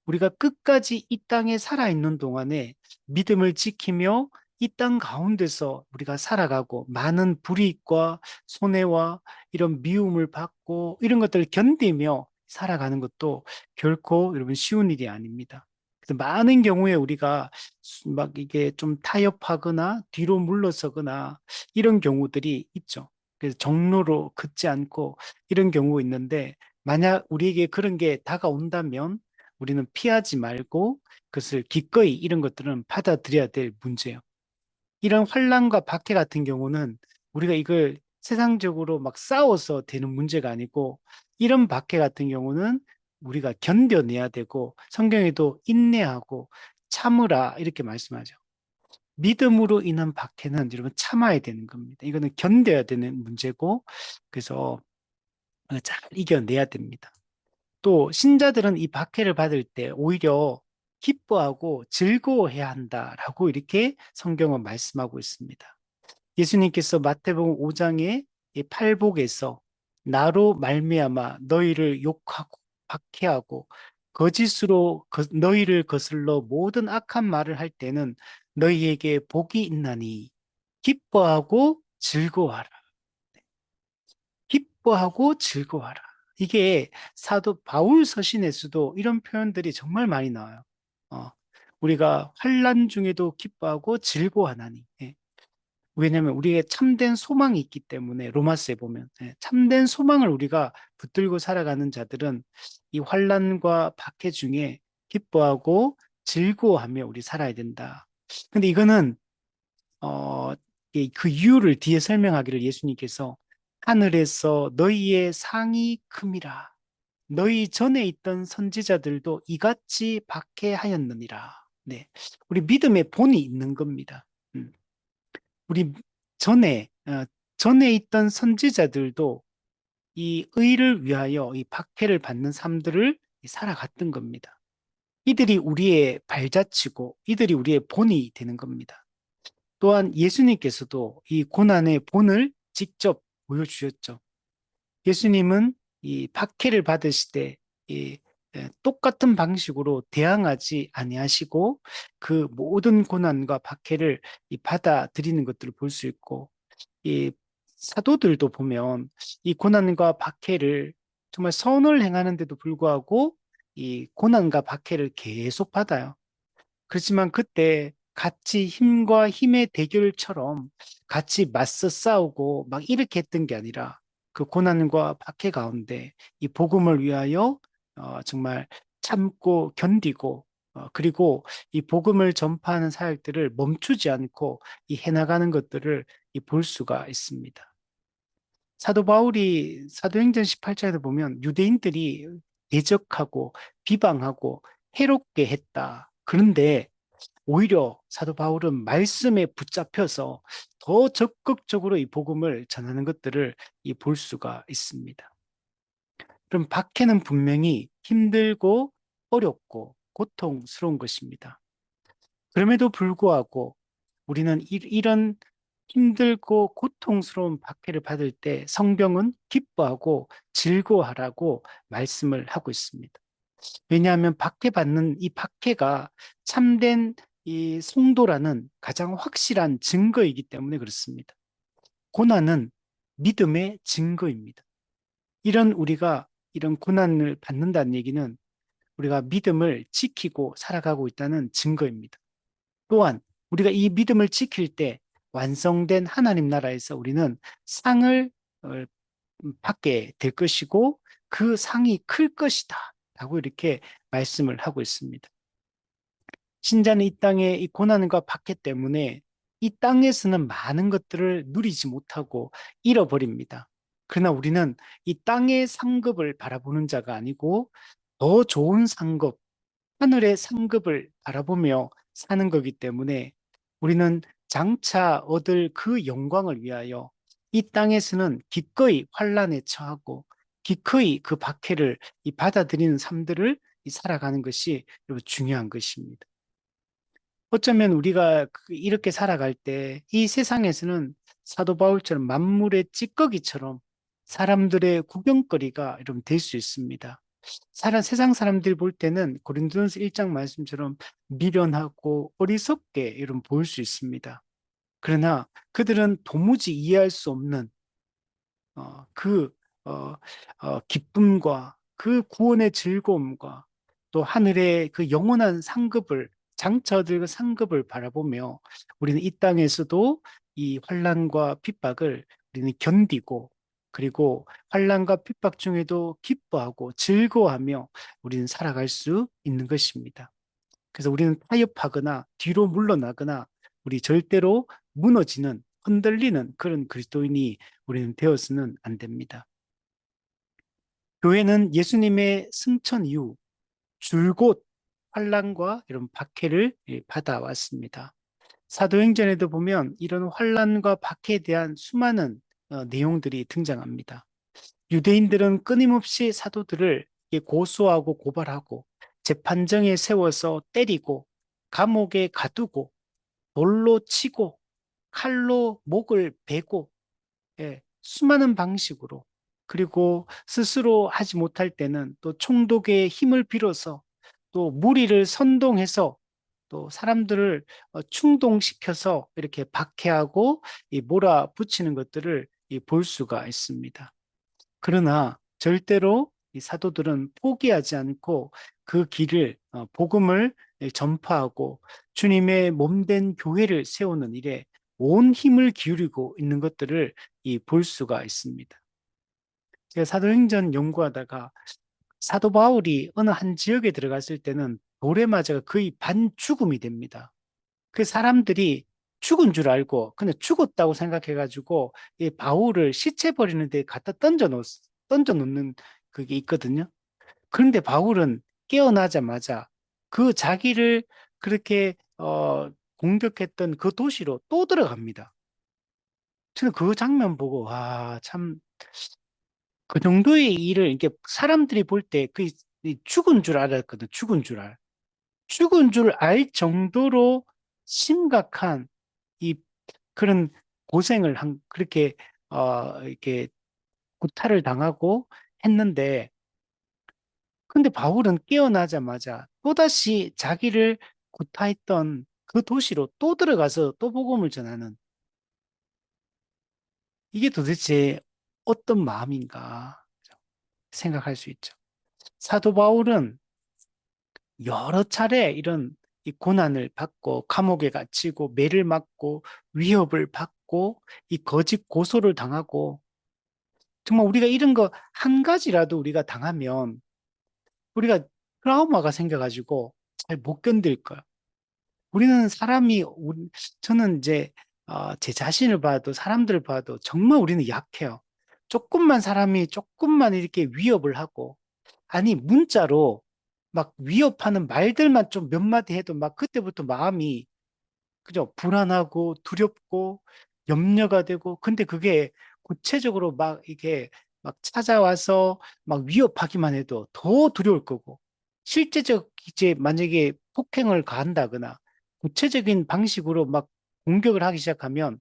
우리가 끝까지 이 땅에 살아있는 동안에 믿음을 지키며 이 땅 가운데서 우리가 살아가고 많은 불이익과 손해와 이런 미움을 받고 이런 것들을 견디며 살아가는 것도 결코 여러분 쉬운 일이 아닙니다. 그래서 많은 경우에 우리가 막 이게 좀 타협하거나 뒤로 물러서거나 이런 경우들이 있죠. 그래서 정로로 긋지 않고 이런 경우가 있는데 만약 우리에게 그런 게 다가온다면 우리는 피하지 말고 그것을 기꺼이 이런 것들은 받아들여야 될 문제예요. 이런 환란과 박해 같은 경우는 우리가 이걸 세상적으로 막 싸워서 되는 문제가 아니고 이런 박해 같은 경우는 우리가 견뎌내야 되고 성경에도 인내하고 참으라 이렇게 말씀하죠. 믿음으로 인한 박해는 여러분 참아야 되는 겁니다. 이거는 견뎌야 되는 문제고 그래서 잘 이겨내야 됩니다. 또 신자들은 이 박해를 받을 때 오히려 기뻐하고 즐거워해야 한다라고 이렇게 성경은 말씀하고 있습니다. 예수님께서 마태복음 5장의 이 팔복에서 나로 말미암아 너희를 욕하고 박해하고 거짓으로 너희를 거슬러 모든 악한 말을 할 때는 너희에게 복이 있나니 기뻐하고 즐거워하라. 기뻐하고 즐거워하라. 이게 사도 바울 서신에서도 이런 표현들이 정말 많이 나와요. 어, 우리가 환난 중에도 기뻐하고 즐거워하나니. 예. 왜냐하면 우리의 참된 소망이 있기 때문에 로마서에 보면 참된 소망을 우리가 붙들고 살아가는 자들은 이 환난과 박해 중에 기뻐하고 즐거워하며 우리 살아야 된다. 근데 이거는 어, 그 이유를 뒤에 설명하기를 예수님께서 하늘에서 너희의 상이 큼이라 너희 전에 있던 선지자들도 이같이 박해하였느니라. 네, 우리 믿음의 본이 있는 겁니다. 음. 우리 전에 있던 선지자들도 이 의를 위하여 이 박해를 받는 삶들을 살아갔던 겁니다. 이들이 우리의 발자취고 이들이 우리의 본이 되는 겁니다. 또한 예수님께서도 이 고난의 본을 직접 보여주셨죠. 예수님은 이 박해를 받으실 때 이, 똑같은 방식으로 대항하지 아니하시고 그 모든 고난과 박해를 받아들이는 것들을 볼 수 있고 이 사도들도 보면 이 고난과 박해를 정말 선을 행하는데도 불구하고 이 고난과 박해를 계속 받아요. 그렇지만 그때 같이 힘과 힘의 대결처럼 같이 맞서 싸우고 막 이렇게 했던 게 아니라 그 고난과 박해 가운데 이 복음을 위하여 정말 참고 견디고 그리고 이 복음을 전파하는 사역들을 멈추지 않고 이 해나가는 것들을 볼 수가 있습니다. 사도 바울이 사도행전 18장에도 보면 유대인들이 대적하고 비방하고 해롭게 했다. 그런데 오히려 사도 바울은 말씀에 붙잡혀서 더 적극적으로 이 복음을 전하는 것들을 볼 수가 있습니다. 그럼 박해는 분명히 힘들고 어렵고 고통스러운 것입니다. 그럼에도 불구하고 우리는 이런 힘들고 고통스러운 박해를 받을 때 성경은 기뻐하고 즐거워하라고 말씀을 하고 있습니다. 왜냐하면 박해받는 이 박해가 참된 이 성도라는 가장 확실한 증거이기 때문에 그렇습니다. 고난은 믿음의 증거입니다. 우리가 이런 고난을 받는다는 얘기는 우리가 믿음을 지키고 살아가고 있다는 증거입니다. 또한 우리가 이 믿음을 지킬 때 완성된 하나님 나라에서 우리는 상을 받게 될 것이고 그 상이 클 것이다 라고 이렇게 말씀을 하고 있습니다. 신자는 이 땅의 이 고난과 박해 때문에 이 땅에서는 많은 것들을 누리지 못하고 잃어버립니다. 그러나 우리는 이 땅의 상급을 바라보는 자가 아니고 더 좋은 상급, 하늘의 상급을 바라보며 사는 거기 때문에 우리는 장차 얻을 그 영광을 위하여 이 땅에서는 기꺼이 환란에 처하고 기꺼이 그 박해를 받아들이는 삶들을 살아가는 것이 중요한 것입니다. 어쩌면 우리가 이렇게 살아갈 때 이 세상에서는 사도 바울처럼 만물의 찌꺼기처럼 사람들의 구경거리가 이런 될 수 있습니다. 세상 사람들이 볼 때는 고린도전서 1장 말씀처럼 미련하고 어리석게 이런 보일 수 있습니다. 그러나 그들은 도무지 이해할 수 없는 그 기쁨과 그 구원의 즐거움과 또 하늘의 그 영원한 상급을 장차 얻을 그 상급을 바라보며 우리는 이 땅에서도 이 환난과 핍박을 우리는 견디고 그리고 환난과 핍박 중에도 기뻐하고 즐거워하며 우리는 살아갈 수 있는 것입니다. 그래서 우리는 타협하거나 뒤로 물러나거나 우리 절대로 무너지는 흔들리는 그런 그리스도인이 우리는 되어서는 안 됩니다. 교회는 예수님의 승천 이후 줄곧 환란과 이런 박해를 받아왔습니다. 사도행전에도 보면 이런 환란과 박해에 대한 수많은 내용들이 등장합니다. 유대인들은 끊임없이 사도들을 이게 고소하고 고발하고 재판정에 세워서 때리고 감옥에 가두고 돌로 치고 칼로 목을 베고 예, 수많은 방식으로 그리고 스스로 하지 못할 때는 또 총독의 힘을 빌어서 또 무리를 선동해서 또 사람들을 충동시켜서 이렇게 박해하고 몰아붙이는 것들을 볼 수가 있습니다. 그러나 절대로 이 사도들은 포기하지 않고 그 길을 복음을 전파하고 주님의 몸된 교회를 세우는 일에 온 힘을 기울이고 있는 것들을 볼 수가 있습니다. 제가 사도행전 연구하다가 사도 바울이 어느 한 지역에 들어갔을 때는 돌에 맞아가 거의 반죽음이 됩니다. 그 사람들이 죽은 줄 알고 그냥 죽었다고 생각해가지고 이 바울을 시체 버리는 데 갖다 던져 놓는 그게 있거든요. 그런데 바울은 깨어나자마자 그 자기를 그렇게 공격했던 그 도시로 또 들어갑니다. 저는 그 장면 보고 와, 참 그 정도의 일을 이렇게 사람들이 볼 때 그 죽은 줄 알았거든. 죽은 줄 알 정도로 심각한 이 그런 고생을 그렇게 이렇게 구타를 당하고 했는데 근데 바울은 깨어나자마자 또다시 자기를 구타했던 그 도시로 또 들어가서 또 복음을 전하는 이게 도대체 어떤 마음인가 생각할 수 있죠. 사도 바울은 여러 차례 이런 이 고난을 받고 감옥에 갇히고 매를 맞고 위협을 받고 이 거짓 고소를 당하고 정말 우리가 이런 거 한 가지라도 우리가 당하면 우리가 트라우마가 생겨가지고 잘 못 견딜 거야. 우리는 저는 이제 제 자신을 봐도 사람들을 봐도 정말 우리는 약해요. 사람이 조금만 이렇게 위협을 하고 아니 문자로 막 위협하는 말들만 좀 몇 마디 해도 막 그때부터 마음이 그죠? 불안하고 두렵고 염려가 되고 근데 그게 구체적으로 막 이게 막 찾아와서 막 위협하기만 해도 더 두려울 거고 실제적 이제 만약에 폭행을 가한다거나 구체적인 방식으로 막 공격을 하기 시작하면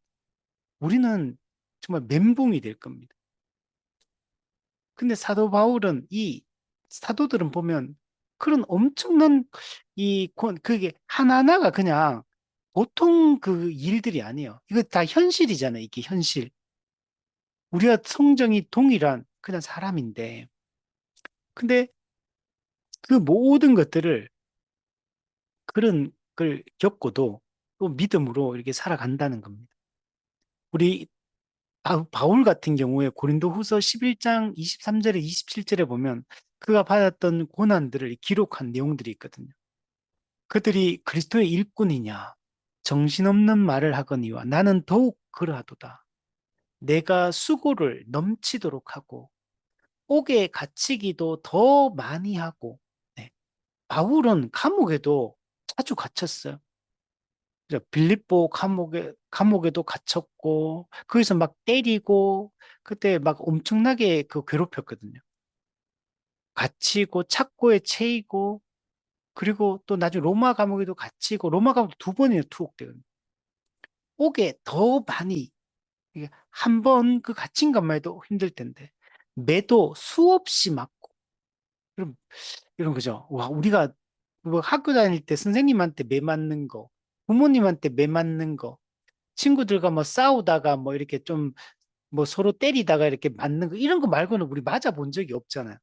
우리는 정말 멘붕이 될 겁니다. 근데 사도 바울은 이 사도들은 보면 그런 엄청난 그게 하나하나가 그냥 보통 그 일들이 아니에요. 이거 다 현실이잖아요. 이게 현실. 우리가 성정이 동일한 그냥 사람인데. 근데 그 모든 것들을 그런 걸 겪고도 또 믿음으로 이렇게 살아간다는 겁니다. 우리 바울 같은 경우에 고린도 후서 11장 23절에 27절에 보면 그가 받았던 고난들을 기록한 내용들이 있거든요. 그들이 그리스도의 일꾼이냐? 정신없는 말을 하거니와 나는 더욱 그러하도다. 내가 수고를 넘치도록 하고 옥에 갇히기도 더 많이 하고 네. 바울은 감옥에도 자주 갇혔어요. 빌립보 감옥에도 갇혔고 거기서 막 때리고 그때 막 엄청나게 그 괴롭혔거든요. 갇히고 착고에 채이고 그리고 또 나중에 로마 감옥에도 갇히고 로마 감옥 두 번이나 투옥되거든요. 옥에 더 많이 한 번 그 갇힌 것만 해도 힘들 텐데 매도 수없이 맞고 이런 이런 거죠. 와 우리가 뭐 학교 다닐 때 선생님한테 매 맞는 거, 부모님한테 매 맞는 거, 친구들과 뭐 싸우다가 뭐 이렇게 좀 뭐 서로 때리다가 이렇게 맞는 거 이런 거 말고는 우리 맞아 본 적이 없잖아요.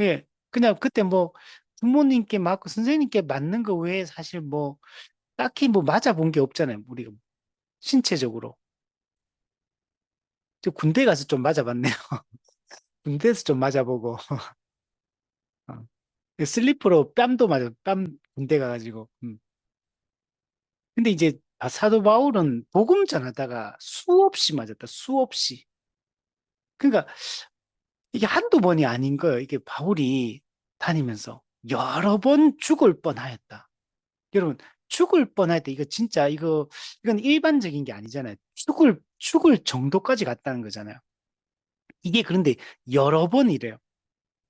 예, 그냥 그때 뭐 부모님께 맞고 선생님께 맞는 거 외에 사실 뭐 딱히 뭐 맞아 본 게 없잖아요. 우리가 신체적으로. 저 군대 가서 좀 맞아봤네요. 군대에서 좀 맞아보고. 어. 슬리퍼로 뺨도 맞아. 뺨 군대 가가지고. 근데 이제 사도 바울은 복음 전하다가 수없이 맞았다. 수없이. 그러니까 이게 한두 번이 아닌 거예요. 이게 바울이 다니면서 여러 번 죽을 뻔하였다. 여러분, 죽을 뻔할 때 이거 진짜 이건 일반적인 게 아니잖아요. 죽을 정도까지 갔다는 거잖아요. 이게 그런데 여러 번 이래요.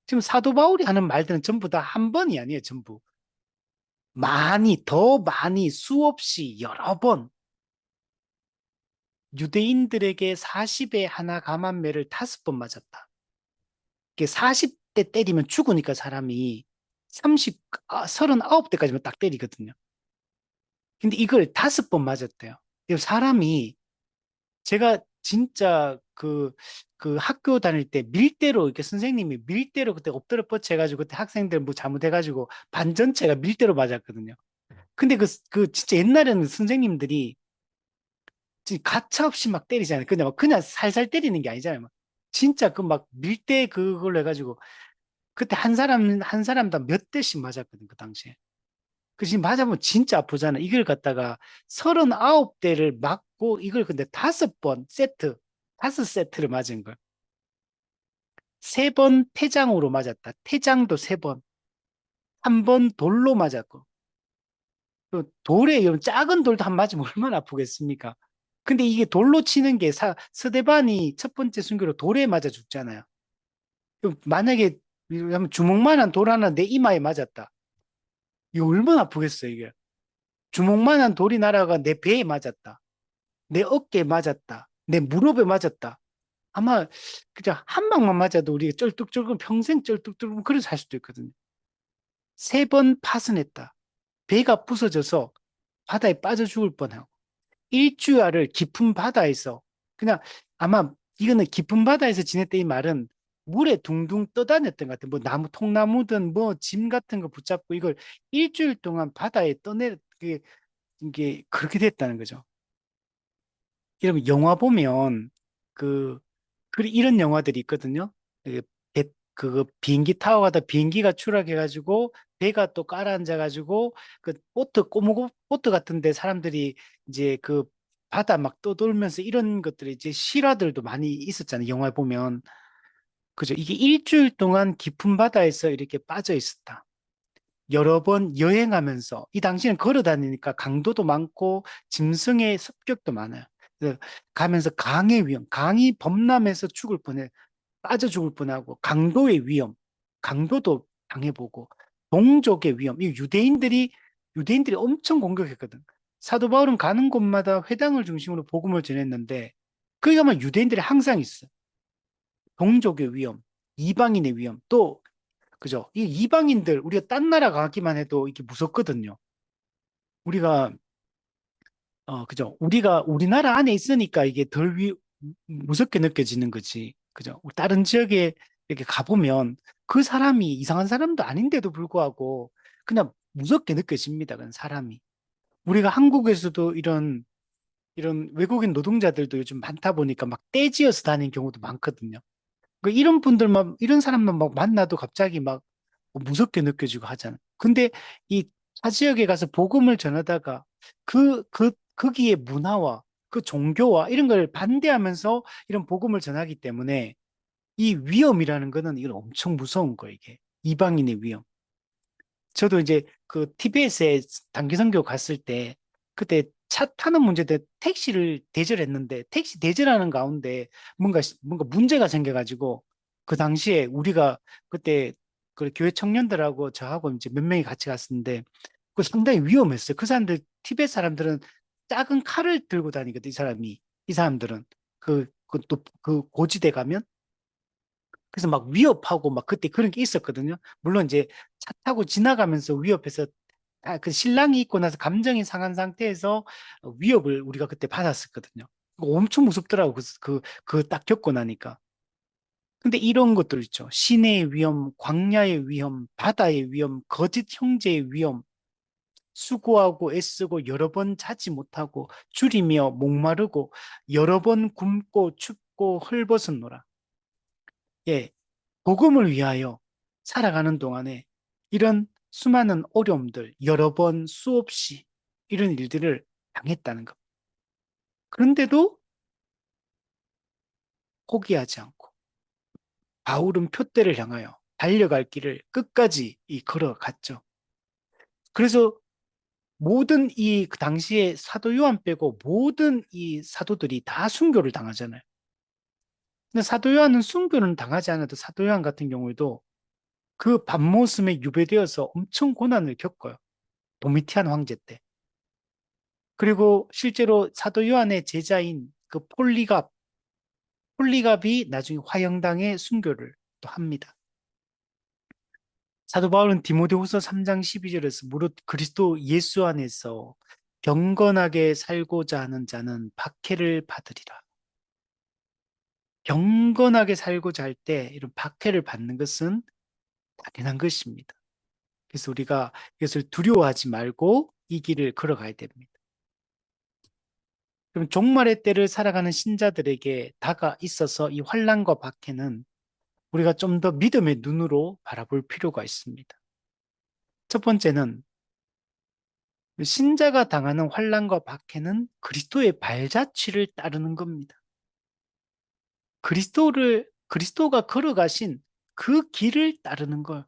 지금 사도 바울이 하는 말들은 전부 다 한 번이 아니에요, 전부. 많이, 더 많이, 수없이, 여러 번. 유대인들에게 40에 하나 감한매를 5번 맞았다. 이게 40대 때리면 죽으니까 사람이 39대까지만 딱 때리거든요. 근데 이걸 5번 맞았대요. 사람이 제가 진짜 그 학교 다닐 때 밀대로 이렇게 선생님이 밀대로 그때 엎드려 뻗쳐 해가지고 그때 학생들 뭐 잘못해가지고 반 전체가 밀대로 맞았거든요. 근데 그 진짜 옛날에는 선생님들이 진짜 가차 없이 막 때리잖아요. 그냥 살살 때리는 게 아니잖아요. 막. 진짜 그 막 밀대 그걸로 해가지고 그때 한 사람당 몇 대씩 맞았거든, 그 당시에. 그 지금 맞으면 진짜 아프잖아. 이걸 갖다가 39대를 맞고 이걸 근데 5번 세트, 5세트를 맞은 걸. 3번 태장으로 맞았다. 태장도 3번. 1번 돌로 맞았고. 또 돌에 이런 작은 돌도 한 맞으면 얼마나 아프겠습니까? 근데 이게 돌로 치는 게 서대반이 첫 번째 순교로 돌에 맞아 죽잖아요. 그럼 만약에 주먹만한 돌 하나 내 이마에 맞았다. 이거 얼마나 아프겠어, 이게. 주먹만한 돌이 날아가 내 배에 맞았다. 내 어깨에 맞았다. 내 무릎에 맞았다. 아마 그냥 한 방만 맞아도 우리가 쩔뚝쩔뚝 평생 쩔뚝쩔뚝 그래 살 수도 있거든요. 3번 파손했다. 배가 부서져서 바다에 빠져 죽을 뻔하고 일주야를 깊은 바다에서 그냥 아마 이거는 깊은 바다에서 지냈다 이 말은 물에 둥둥 떠다녔던 것 같아요. 뭐 나무 통나무든 뭐 짐 같은 거 붙잡고 이걸 일주일 동안 바다에 떠내 이게 그렇게 됐다는 거죠. 여러분 영화 보면 그 이런 영화들이 있거든요. 그 비행기 타고 가다 비행기가 추락해가지고 배가 또 깔아앉아가지고 그 보트 같은데 사람들이 이제 그 바다 막 떠돌면서 이런 것들이 이제 실화들도 많이 있었잖아요. 영화에 보면 그죠? 이게 일주일 동안 깊은 바다에서 이렇게 빠져 있었다. 여러 번 여행하면서 이 당시는 걸어 다니니까 강도도 많고 짐승의 습격도 많아요. 그래서 가면서 강의 위험, 강이 범람해서 죽을 뻔해 빠져 죽을 뻔하고 강도의 위험, 강도도 당해보고 동족의 위험. 이 유대인들이 엄청 공격했거든. 사도 바울은 가는 곳마다 회당을 중심으로 복음을 전했는데 거기 가면 유대인들이 항상 있어. 동족의 위험, 이방인의 위험, 또 그죠? 이 이방인들 우리가 딴 나라 가기만 해도 이게 무섭거든요. 우리가 그죠? 우리가 우리나라 안에 있으니까 이게 무섭게 느껴지는 거지. 그죠? 다른 지역에 이렇게 가보면 그 사람이 이상한 사람도 아닌데도 불구하고 그냥 무섭게 느껴집니다. 그런 사람이. 우리가 한국에서도 이런 외국인 노동자들도 요즘 많다 보니까 막 떼지어서 다니는 경우도 많거든요. 이런 분들만, 이런 사람만 막 만나도 갑자기 막 무섭게 느껴지고 하잖아요. 근데 이 타 지역에 가서 복음을 전하다가 거기에 문화와 그 종교와 이런 걸 반대하면서 이런 복음을 전하기 때문에 이 위험이라는 거는 이건 엄청 무서운 거예요, 이게. 이방인의 위험. 저도 이제 그 티베트에 단기 선교 갔을 때 그때 차 타는 문제 때 택시를 대절했는데 택시 대절하는 가운데 뭔가 문제가 생겨가지고 그 당시에 우리가 그때 그 교회 청년들하고 저하고 이제 몇 명이 같이 갔었는데 그 상당히 위험했어요. 그 사람들 티베트 사람들은 작은 칼을 들고 다니거든 이 사람들은 그 고지대 가면 그래서 막 위협하고 막 그때 그런 게 있었거든요. 물론 이제 차 타고 지나가면서 위협해서 그 신랑이 있고 나서 감정이 상한 상태에서 위협을 우리가 그때 받았었거든요. 그거 엄청 무섭더라고. 딱 겪고 나니까. 근데 이런 것들 있죠. 시내의 위험, 광야의 위험, 바다의 위험, 거짓 형제의 위험, 수고하고 애쓰고 여러 번 자지 못하고 줄이며 목마르고 여러 번 굶고 춥고 헐벗었노라. 예, 복음을 위하여 살아가는 동안에 이런 수많은 어려움들, 여러 번 수없이 이런 일들을 당했다는 것. 그런데도 포기하지 않고 바울은 표대를 향하여 달려갈 길을 끝까지 걸어갔죠. 그래서 모든 그 당시에 사도 요한 빼고 모든 이 사도들이 다 순교를 당하잖아요. 근데 사도 요한은 순교는 당하지 않아도 사도 요한 같은 경우에도 그 밤모습에 유배되어서 엄청 고난을 겪어요. 도미티안 황제 때. 그리고 실제로 사도 요한의 제자인 그 폴리갑이 나중에 화영당에 순교를 또 합니다. 사도 바울은 디모데후서 3장 12절에서 무릇 그리스도 예수 안에서 경건하게 살고자 하는 자는 박해를 받으리라. 경건하게 살고자 할 때 이런 박해를 받는 것은 당연한 것입니다. 그래서 우리가 이것을 두려워하지 말고 이 길을 걸어가야 됩니다. 그럼 종말의 때를 살아가는 신자들에게 다가 있어서 이 환난과 박해는 우리가 좀 더 믿음의 눈으로 바라볼 필요가 있습니다. 첫 번째는 신자가 당하는 환난과 박해는 그리스도의 발자취를 따르는 겁니다. 그리스도가 걸어가신 그 길을 따르는 걸.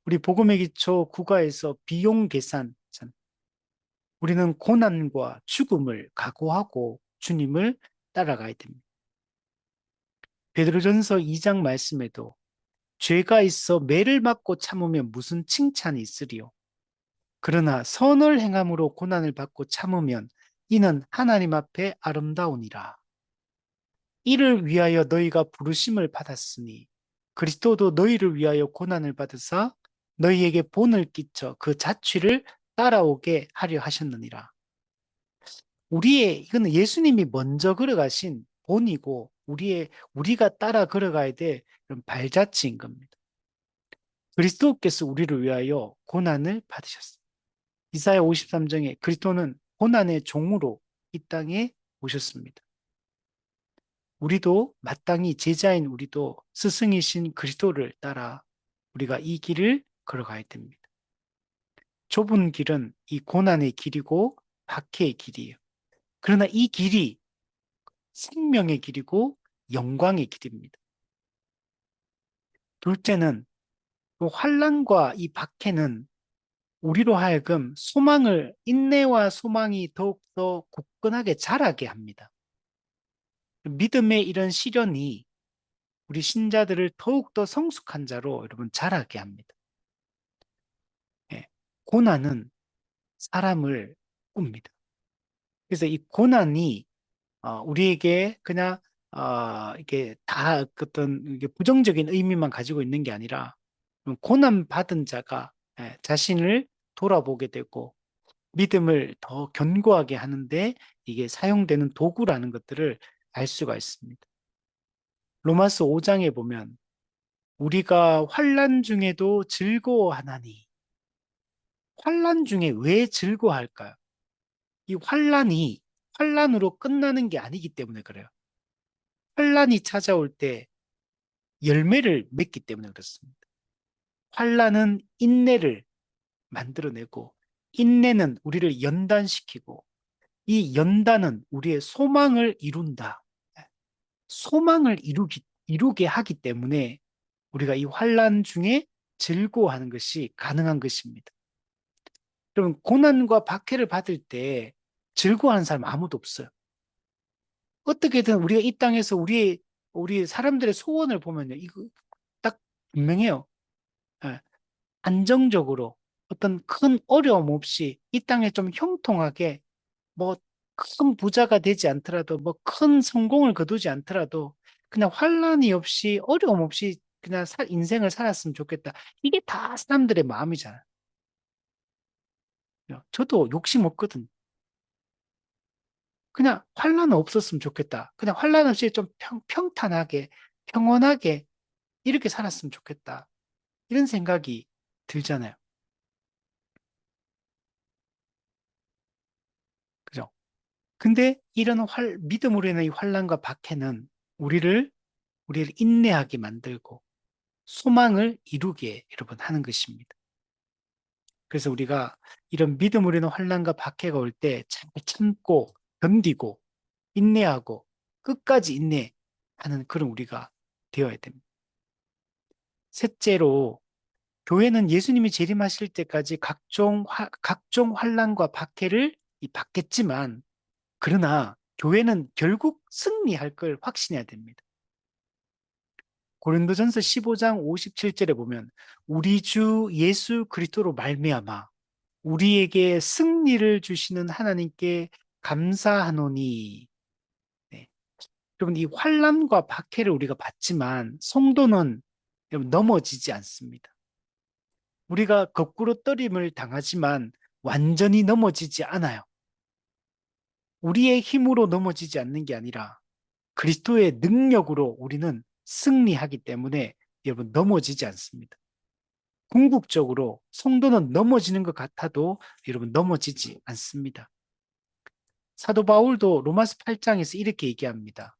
우리 복음의 기초 국가에서 비용 계산, 우리는 고난과 죽음을 각오하고 주님을 따라가야 됩니다. 베드로전서 2장 말씀에도 죄가 있어 매를 맞고 참으면 무슨 칭찬이 있으리요. 그러나 선을 행함으로 고난을 받고 참으면 이는 하나님 앞에 아름다우니라. 이를 위하여 너희가 부르심을 받았으니 그리스도도 너희를 위하여 고난을 받으사 너희에게 본을 끼쳐 그 자취를 따라오게 하려 하셨느니라. 이거는 예수님이 먼저 걸어가신 본이고 우리가 따라 걸어가야 될 그런 발자취인 겁니다. 그리스도께서 우리를 위하여 고난을 받으셨습니다. 이사야 53장에 그리스도는 고난의 종으로 이 땅에 오셨습니다. 우리도 마땅히 제자인 우리도 스승이신 그리스도를 따라 우리가 이 길을 걸어가야 됩니다. 좁은 길은 이 고난의 길이고 박해의 길이에요. 그러나 이 길이 생명의 길이고 영광의 길입니다. 둘째는 그 환난과 이 박해는 우리로 하여금 인내와 소망이 더욱더 굳건하게 자라게 합니다. 믿음의 이런 시련이 우리 신자들을 더욱더 성숙한 자로 여러분 자라게 합니다. 예, 고난은 사람을 꿉니다. 그래서 이 고난이 우리에게 그냥 이게 다 어떤 이게 부정적인 의미만 가지고 있는 게 아니라 고난 받은 자가 자신을 돌아보게 되고 믿음을 더 견고하게 하는데 이게 사용되는 도구라는 것들을 알 수가 있습니다. 로마서 5장에 보면 우리가 환난 중에도 즐거워하나니 환난 중에 왜 즐거워할까요? 이 환난으로 끝나는 게 아니기 때문에 그래요. 환난이 찾아올 때 열매를 맺기 때문에 그렇습니다. 환난은 인내를 만들어내고 인내는 우리를 연단시키고 이 연단은 우리의 소망을 이룬다. 소망을 이루게 하기 때문에 우리가 이 환난 중에 즐거워하는 것이 가능한 것입니다. 그럼 고난과 박해를 받을 때 즐거워하는 사람 아무도 없어요. 어떻게든 우리가 이 땅에서 우리 사람들의 소원을 보면요. 이거 딱 분명해요. 예, 안정적으로 어떤 큰 어려움 없이 이 땅에 좀 형통하게 뭐 큰 부자가 되지 않더라도 뭐 큰 성공을 거두지 않더라도 그냥 환란이 없이 어려움 없이 그냥 인생을 살았으면 좋겠다. 이게 다 사람들의 마음이잖아요. 저도 욕심 없거든. 그냥 환란 없었으면 좋겠다. 그냥 환란 없이 좀 평탄하게 평온하게 이렇게 살았으면 좋겠다. 이런 생각이 들잖아요. 그죠? 근데 이런 믿음으로 인한 이 환란과 박해는 우리를 우리를 인내하게 만들고 소망을 이루게 여러분 하는 것입니다. 그래서 우리가 이런 믿음으로 인한 환난과 박해가 올 때 잘 참고 견디고 인내하고 끝까지 인내하는 그런 우리가 되어야 됩니다. 셋째로 교회는 예수님이 재림하실 때까지 각종 환난과 박해를 받겠지만 그러나 교회는 결국 승리할 걸 확신해야 됩니다. 고린도전서 15장 57절에 보면 우리 주 예수 그리스도로 말미암아 우리에게 승리를 주시는 하나님께 감사하노니. 네. 여러분, 이 환난과 박해를 우리가 받지만 성도는 여러분 넘어지지 않습니다. 우리가 거꾸로 떨림을 당하지만 완전히 넘어지지 않아요. 우리의 힘으로 넘어지지 않는 게 아니라 그리스도의 능력으로 우리는 승리하기 때문에 여러분 넘어지지 않습니다. 궁극적으로 성도는 넘어지는 것 같아도 여러분 넘어지지 않습니다. 사도 바울도 로마서 8장에서 이렇게 얘기합니다.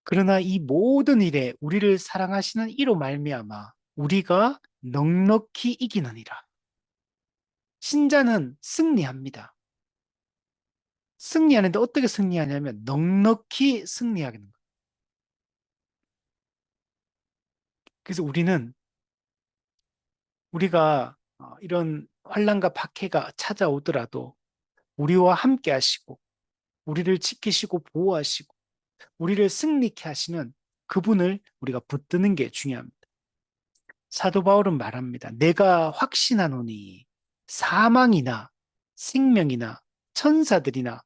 그러나 이 모든 일에 우리를 사랑하시는 이로 말미암아 우리가 넉넉히 이기느니라. 신자는 승리합니다. 승리하는데 어떻게 승리하냐면 넉넉히 승리하는 거예요. 그래서 우리가 이런 환난과 박해가 찾아오더라도 우리와 함께 하시고 우리를 지키시고 보호하시고 우리를 승리케 하시는 그분을 우리가 붙드는 게 중요합니다. 사도 바울은 말합니다. 내가 확신하노니 사망이나 생명이나 천사들이나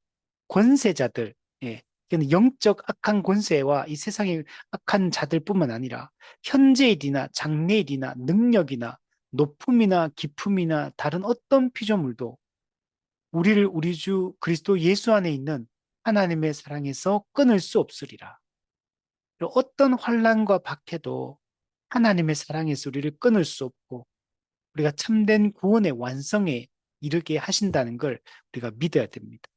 권세자들, 예, 이건 영적 악한 권세와 이 세상의 악한 자들뿐만 아니라 현재일이나 장래일이나 능력이나 높음이나 깊음이나 다른 어떤 피조물도 우리를 우리 주 그리스도 예수 안에 있는 하나님의 사랑에서 끊을 수 없으리라. 어떤 환난과 박해도 하나님의 사랑에서 우리를 끊을 수 없고 우리가 참된 구원의 완성에 이르게 하신다는 걸 우리가 믿어야 됩니다.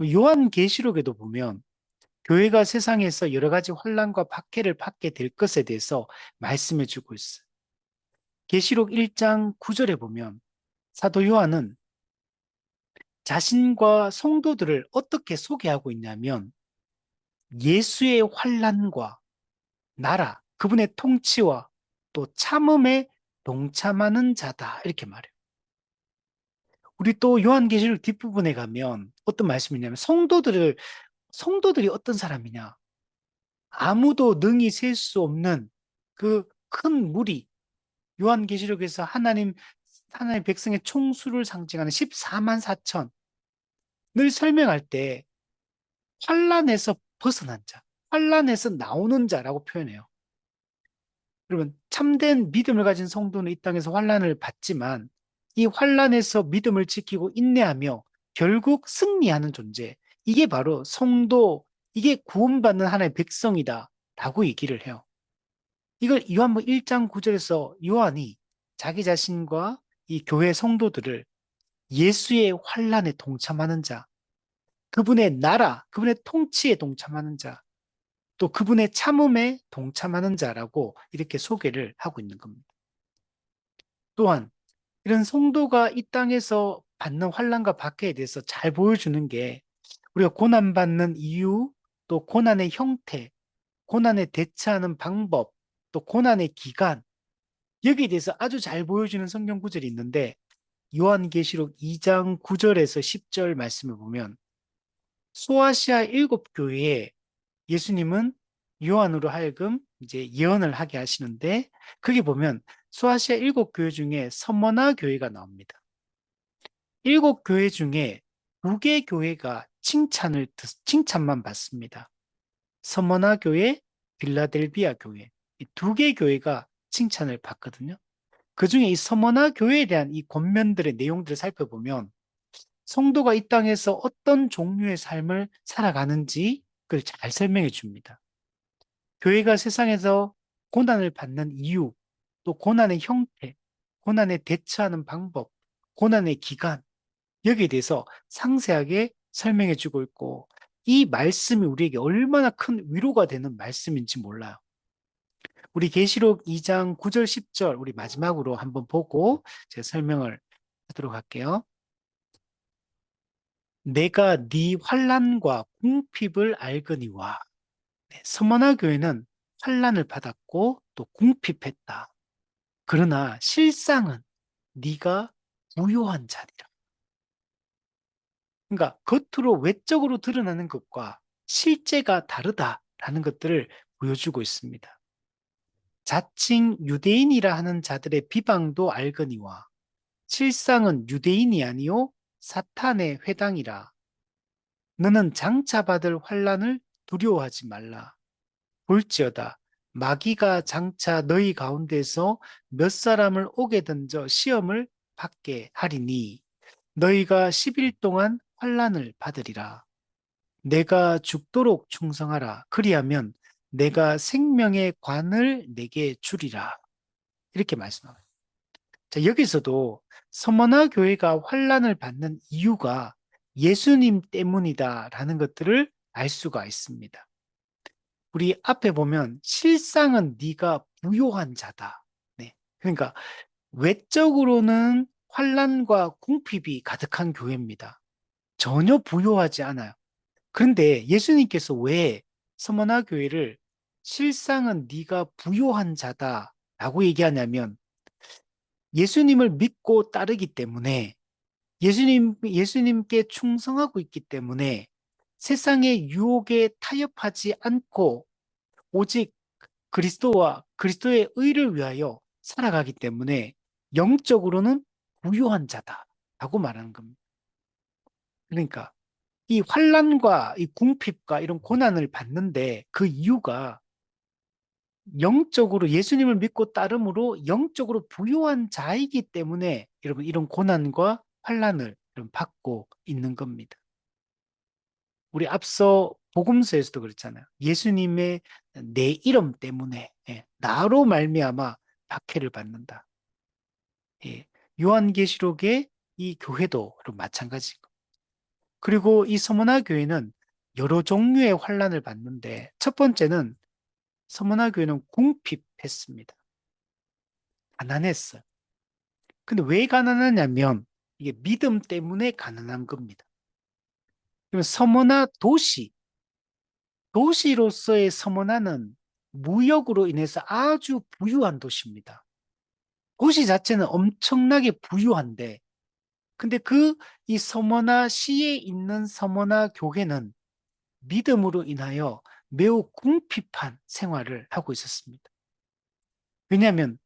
요한계시록에도 보면 교회가 세상에서 여러 가지 환난과 박해를 받게 될 것에 대해서 말씀해 주고 있어요. 계시록 1장 9절에 보면 사도 요한은 자신과 성도들을 어떻게 소개하고 있냐면 예수의 환난과 나라, 그분의 통치와 또 참음에 동참하는 자다 이렇게 말해요. 우리 또 요한계시록 뒷부분에 가면 어떤 말씀이냐면 성도들이 어떤 사람이냐? 아무도 능히 셀 수 없는 그 큰 무리, 요한계시록에서 하나님 백성의 총수를 상징하는 14만 4천을 설명할 때 환란에서 벗어난 자, 환란에서 나오는 자라고 표현해요. 여러분, 참된 믿음을 가진 성도는 이 땅에서 환란을 받지만 이 환란에서 믿음을 지키고 인내하며 결국 승리하는 존재. 이게 바로 성도, 이게 구원받는 하나의 백성이다 라고 얘기를 해요. 이걸 요한복음 1장 9절에서 요한이 자기 자신과 이 교회 성도들을 예수의 환란에 동참하는 자, 그분의 나라, 그분의 통치에 동참하는 자, 또 그분의 참음에 동참하는 자라고 이렇게 소개를 하고 있는 겁니다. 또한 이런 성도가 이 땅에서 받는 환난과 박해에 대해서 잘 보여주는 게 우리가 고난받는 이유, 또 고난의 형태, 고난에 대처하는 방법, 또 고난의 기간, 여기에 대해서 아주 잘 보여주는 성경 구절이 있는데 요한계시록 2장 9절에서 10절 말씀을 보면 소아시아 7교회에 예수님은 요한으로 하여금 이제 예언을 하게 하시는데 거기 보면 소아시아 7교회 중에 서머나 교회가 나옵니다. 7교회 중에 2개 교회가 칭찬만 받습니다. 서머나 교회, 빌라델비아 교회, 이 2개 교회가 칭찬을 받거든요. 그 중에 이 서머나 교회에 대한 이 권면들의 내용들을 살펴보면 성도가 이 땅에서 어떤 종류의 삶을 살아가는지 그걸 잘 설명해 줍니다. 교회가 세상에서 고난을 받는 이유, 또 고난의 형태, 고난에 대처하는 방법, 고난의 기간, 여기에 대해서 상세하게 설명해 주고 있고, 이 말씀이 우리에게 얼마나 큰 위로가 되는 말씀인지 몰라요. 우리 계시록 2장 9절 10절 우리 마지막으로 한번 보고 제가 설명을 하도록 할게요. 내가 네 환난과 궁핍을 알거니와. 네, 서머나 교회는 환난을 받았고 또 궁핍했다. 그러나 실상은 네가 부요한 자리라. 그러니까 겉으로 외적으로 드러나는 것과 실제가 다르다라는 것들을 보여주고 있습니다. 자칭 유대인이라 하는 자들의 비방도 알거니와 실상은 유대인이 아니요 사탄의 회당이라. 너는 장차 받을 환난을 두려워하지 말라. 볼지어다 마귀가 장차 너희 가운데서 몇 사람을 오게 던져 시험을 받게 하리니 너희가 10일 동안 환난을 받으리라. 내가 죽도록 충성하라. 그리하면 내가 생명의 관을 내게 주리라. 이렇게 말씀합니다. 자, 여기서도 서머나 교회가 환난을 받는 이유가 예수님 때문이다라는 것들을 알 수가 있습니다. 우리 앞에 보면 실상은 네가 부요한 자다. 네. 그러니까 외적으로는 환난과 궁핍이 가득한 교회입니다. 전혀 부요하지 않아요. 그런데 예수님께서 왜 서머나 교회를 실상은 네가 부요한 자다라고 얘기하냐면 예수님을 믿고 따르기 때문에 예수님께 충성하고 있기 때문에 세상의 유혹에 타협하지 않고 오직 그리스도와 그리스도의 의를 위하여 살아가기 때문에 영적으로는 부유한 자다라고 말하는 겁니다. 그러니까 이 환난과 이 궁핍과 이런 고난을 받는데 그 이유가 영적으로 예수님을 믿고 따름으로 영적으로 부유한 자이기 때문에 여러분 이런 고난과 환난을 받고 있는 겁니다. 우리 앞서 복음서에서도 그렇잖아요. 예수님의 내 이름 때문에 나로 말미암아 박해를 받는다. 예, 요한계시록의 이 교회도 마찬가지고. 그리고 이 서머나 교회는 여러 종류의 환난을 받는데 첫 번째는 서머나 교회는 궁핍했습니다. 가난했어요. 근데 왜 가난하냐면 이게 믿음 때문에 가난한 겁니다. 그러면 서머나 도시로서의 서머나는 무역으로 인해서 아주 부유한 도시입니다. 도시 자체는 엄청나게 부유한데, 근데 이 서머나 시에 있는 서머나 교회는 믿음으로 인하여 매우 궁핍한 생활을 하고 있었습니다. 왜냐하면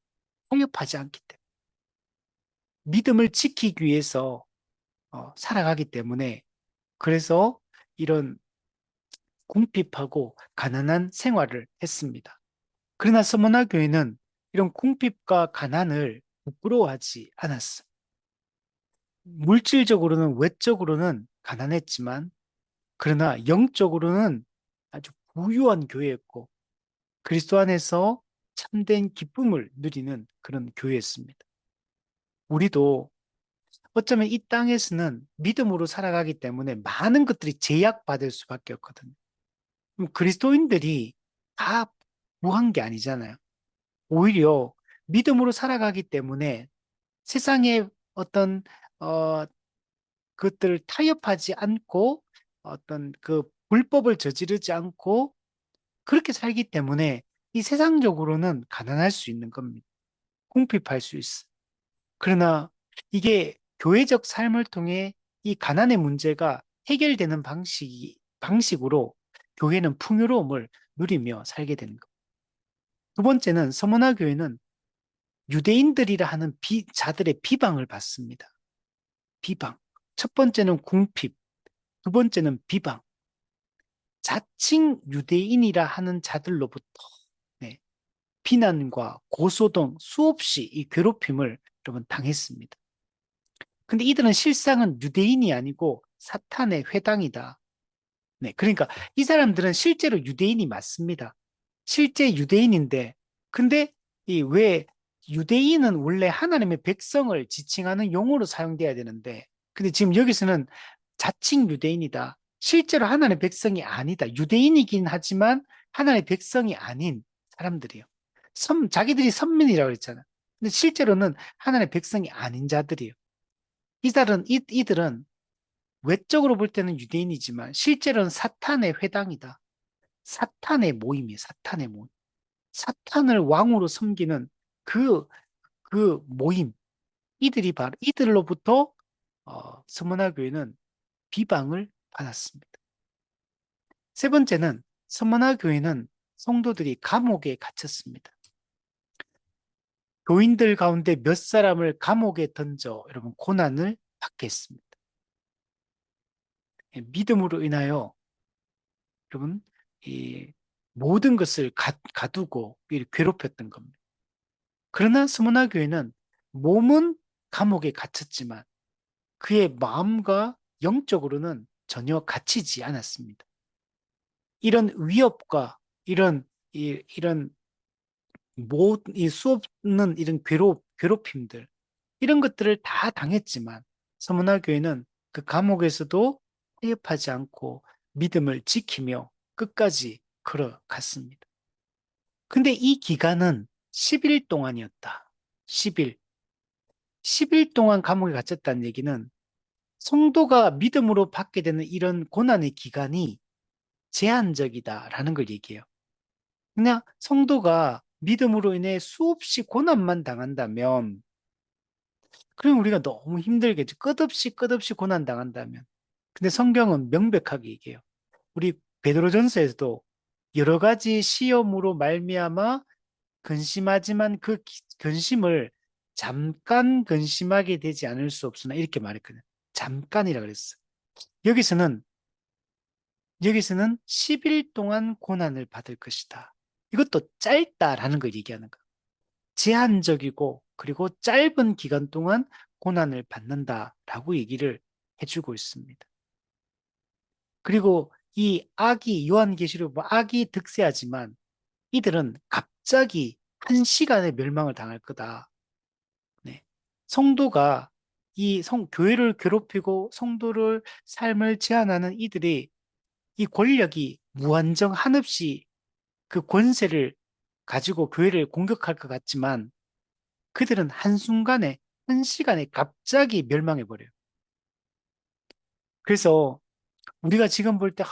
타협하지 않기 때문에. 믿음을 지키기 위해서 살아가기 때문에 그래서 이런 궁핍하고 가난한 생활을 했습니다. 그러나 서머나 교회는 이런 궁핍과 가난을 부끄러워하지 않았어요. 물질적으로는 외적으로는 가난했지만 그러나 영적으로는 아주 부유한 교회였고 그리스도 안에서 참된 기쁨을 누리는 그런 교회였습니다. 우리도 어쩌면 이 땅에서는 믿음으로 살아가기 때문에 많은 것들이 제약받을 수밖에 없거든요. 그럼 그리스도인들이 다 무한 게 아니잖아요. 오히려 믿음으로 살아가기 때문에 세상의 어떤 어, 그것들을 타협하지 않고 어떤 그 불법을 저지르지 않고 그렇게 살기 때문에 이 세상적으로는 가난할 수 있는 겁니다. 궁핍할 수 있어. 그러나 이게 교회적 삶을 통해 이 가난의 문제가 해결되는 방식으로 교회는 풍요로움을 누리며 살게 되는 것. 두 번째는 서머나 교회는 유대인들이라 하는 자들의 비방을 받습니다. 비방. 첫 번째는 궁핍, 두 번째는 비방. 자칭 유대인이라 하는 자들로부터 네, 비난과 고소 등 수없이 이 괴롭힘을 여러분 당했습니다. 근데 이들은 실상은 유대인이 아니고 사탄의 회당이다. 네, 그러니까 이 사람들은 실제로 유대인이 맞습니다. 실제 유대인인데, 근데 이 왜 유대인은 원래 하나님의 백성을 지칭하는 용어로 사용돼야 되는데, 근데 지금 여기서는 자칭 유대인이다. 실제로 하나님의 백성이 아니다. 유대인이긴 하지만 하나님의 백성이 아닌 사람들이요. 자기들이 선민이라고 했잖아. 근데 실제로는 하나님의 백성이 아닌 자들이요. 이들은 외적으로 볼 때는 유대인이지만 실제로는 사탄의 회당이다. 사탄의 모임이에요. 사탄의 모임. 사탄을 왕으로 섬기는 그, 그 모임. 이들로부터 서머나 교회는 비방을 받았습니다. 세 번째는 서머나 교회는 성도들이 감옥에 갇혔습니다. 교인들 가운데 몇 사람을 감옥에 던져 여러분 고난을 받게 했습니다. 믿음으로 인하여 여러분 이 모든 것을 가두고 괴롭혔던 겁니다. 그러나 스무나 교회는 몸은 감옥에 갇혔지만 그의 마음과 영적으로는 전혀 갇히지 않았습니다. 이런 위협과 이런 이 수없는 이런 괴롭힘들 이런 것들을 다 당했지만 서문화 교회는 그 감옥에서도 타협하지 않고 믿음을 지키며 끝까지 걸어갔습니다. 근데 이 기간은 10일 동안이었다. 10일. 10일 동안 감옥에 갇혔다는 얘기는 성도가 믿음으로 받게 되는 이런 고난의 기간이 제한적이다라는 걸 얘기해요. 그냥 성도가 믿음으로 인해 수없이 고난만 당한다면, 그럼 우리가 너무 힘들겠죠. 끝없이 고난 당한다면. 근데 성경은 명백하게 얘기해요. 우리 베드로전서에서도 여러 가지 시험으로 말미암아 근심하지만 그 근심을 잠깐 근심하게 되지 않을 수 없으나 이렇게 말했거든요. 잠깐이라 그랬어. 여기서는 여기서는 10일 동안 고난을 받을 것이다. 이것도 짧다라는 걸 얘기하는 거예요. 제한적이고 그리고 짧은 기간 동안 고난을 받는다라고 얘기를 해주고 있습니다. 그리고 이 악이 요한계시록 악이 득세하지만 이들은 갑자기 한 시간에 멸망을 당할 거다. 네. 성도가 교회를 괴롭히고 성도를 삶을 제한하는 이들의 이 권력이 무한정 한없이 그 권세를 가지고 교회를 공격할 것 같지만 그들은 한순간에, 한 시간에 갑자기 멸망해버려요. 그래서 우리가 지금 볼 때,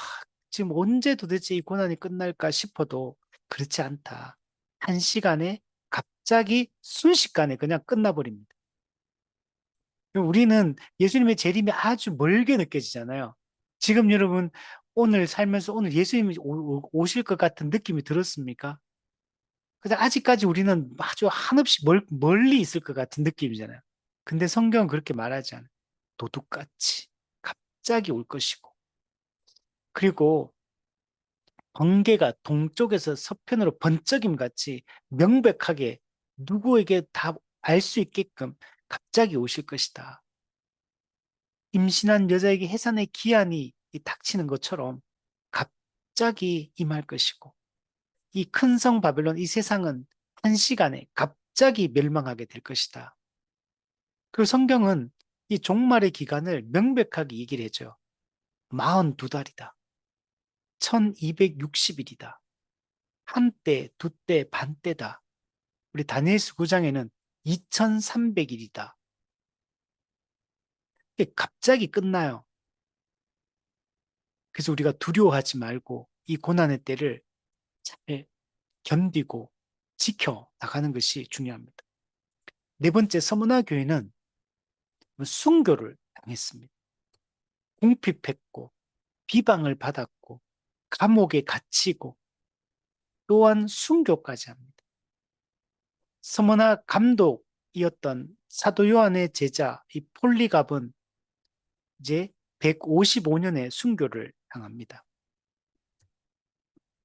지금 언제 도대체 이 고난이 끝날까 싶어도 그렇지 않다. 한 시간에 갑자기 순식간에 그냥 끝나버립니다. 우리는 예수님의 재림이 아주 멀게 느껴지잖아요. 지금 여러분, 오늘 살면서 오늘 예수님이 오실 것 같은 느낌이 들었습니까? 근데 아직까지 우리는 아주 한없이 멀리 있을 것 같은 느낌이잖아요. 근데 성경은 그렇게 말하지 않아요. 도둑같이 갑자기 올 것이고. 그리고 번개가 동쪽에서 서편으로 번쩍임 같이 명백하게 누구에게 다 알 수 있게끔 갑자기 오실 것이다. 임신한 여자에게 해산의 기한이 닥치는 것처럼 갑자기 임할 것이고 이 큰 성 바벨론 이 세상은 한 시간에 갑자기 멸망하게 될 것이다. 그리고 성경은 이 종말의 기간을 명백하게 얘기를 해줘요. 42달이다. 1260일이다. 한때, 두때, 반때다. 우리 다니엘서 9장에는 2300일이다. 이게 갑자기 끝나요. 그래서 우리가 두려워하지 말고 이 고난의 때를 잘 견디고 지켜 나가는 것이 중요합니다. 네 번째, 서문화 교회는 순교를 당했습니다. 궁핍했고 비방을 받았고 감옥에 갇히고 또한 순교까지 합니다. 서머나 감독이었던 사도 요한의 제자 이 폴리갑은 이제 155년에 순교를 당합니다.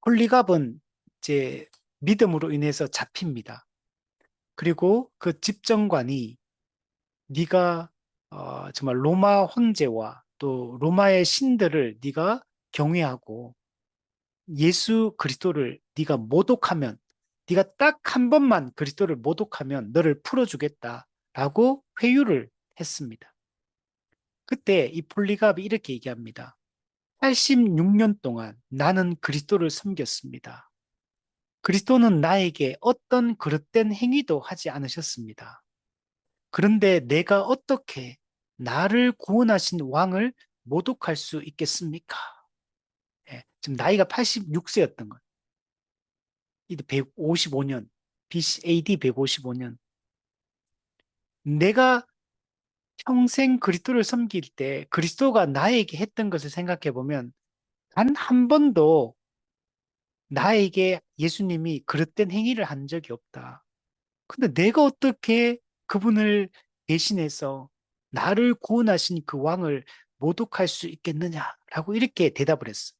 폴리갑은 이제 믿음으로 인해서 잡힙니다. 그리고 그 집정관이 네가 정말 로마 황제와 또 로마의 신들을 네가 경외하고 예수 그리스도를 네가 모독하면 네가 딱 한 번만 그리스도를 모독하면 너를 풀어주겠다라고 회유를 했습니다. 그때 이 폴리갑이 이렇게 얘기합니다. 86년 동안 나는 그리스도를 섬겼습니다. 그리스도는 나에게 어떤 그릇된 행위도 하지 않으셨습니다. 그런데 내가 어떻게 나를 구원하신 왕을 모독할 수 있겠습니까? 예, 지금 나이가 86세였던 거예요. 155년, BC, AD 155년. 내가 평생 그리스도를 섬길 때 그리스도가 나에게 했던 것을 생각해 보면 단 한 번도 나에게 예수님이 그릇된 행위를 한 적이 없다. 근데 내가 어떻게 그분을 대신해서 나를 구원하신 그 왕을 모독할 수 있겠느냐라고 이렇게 대답을 했어.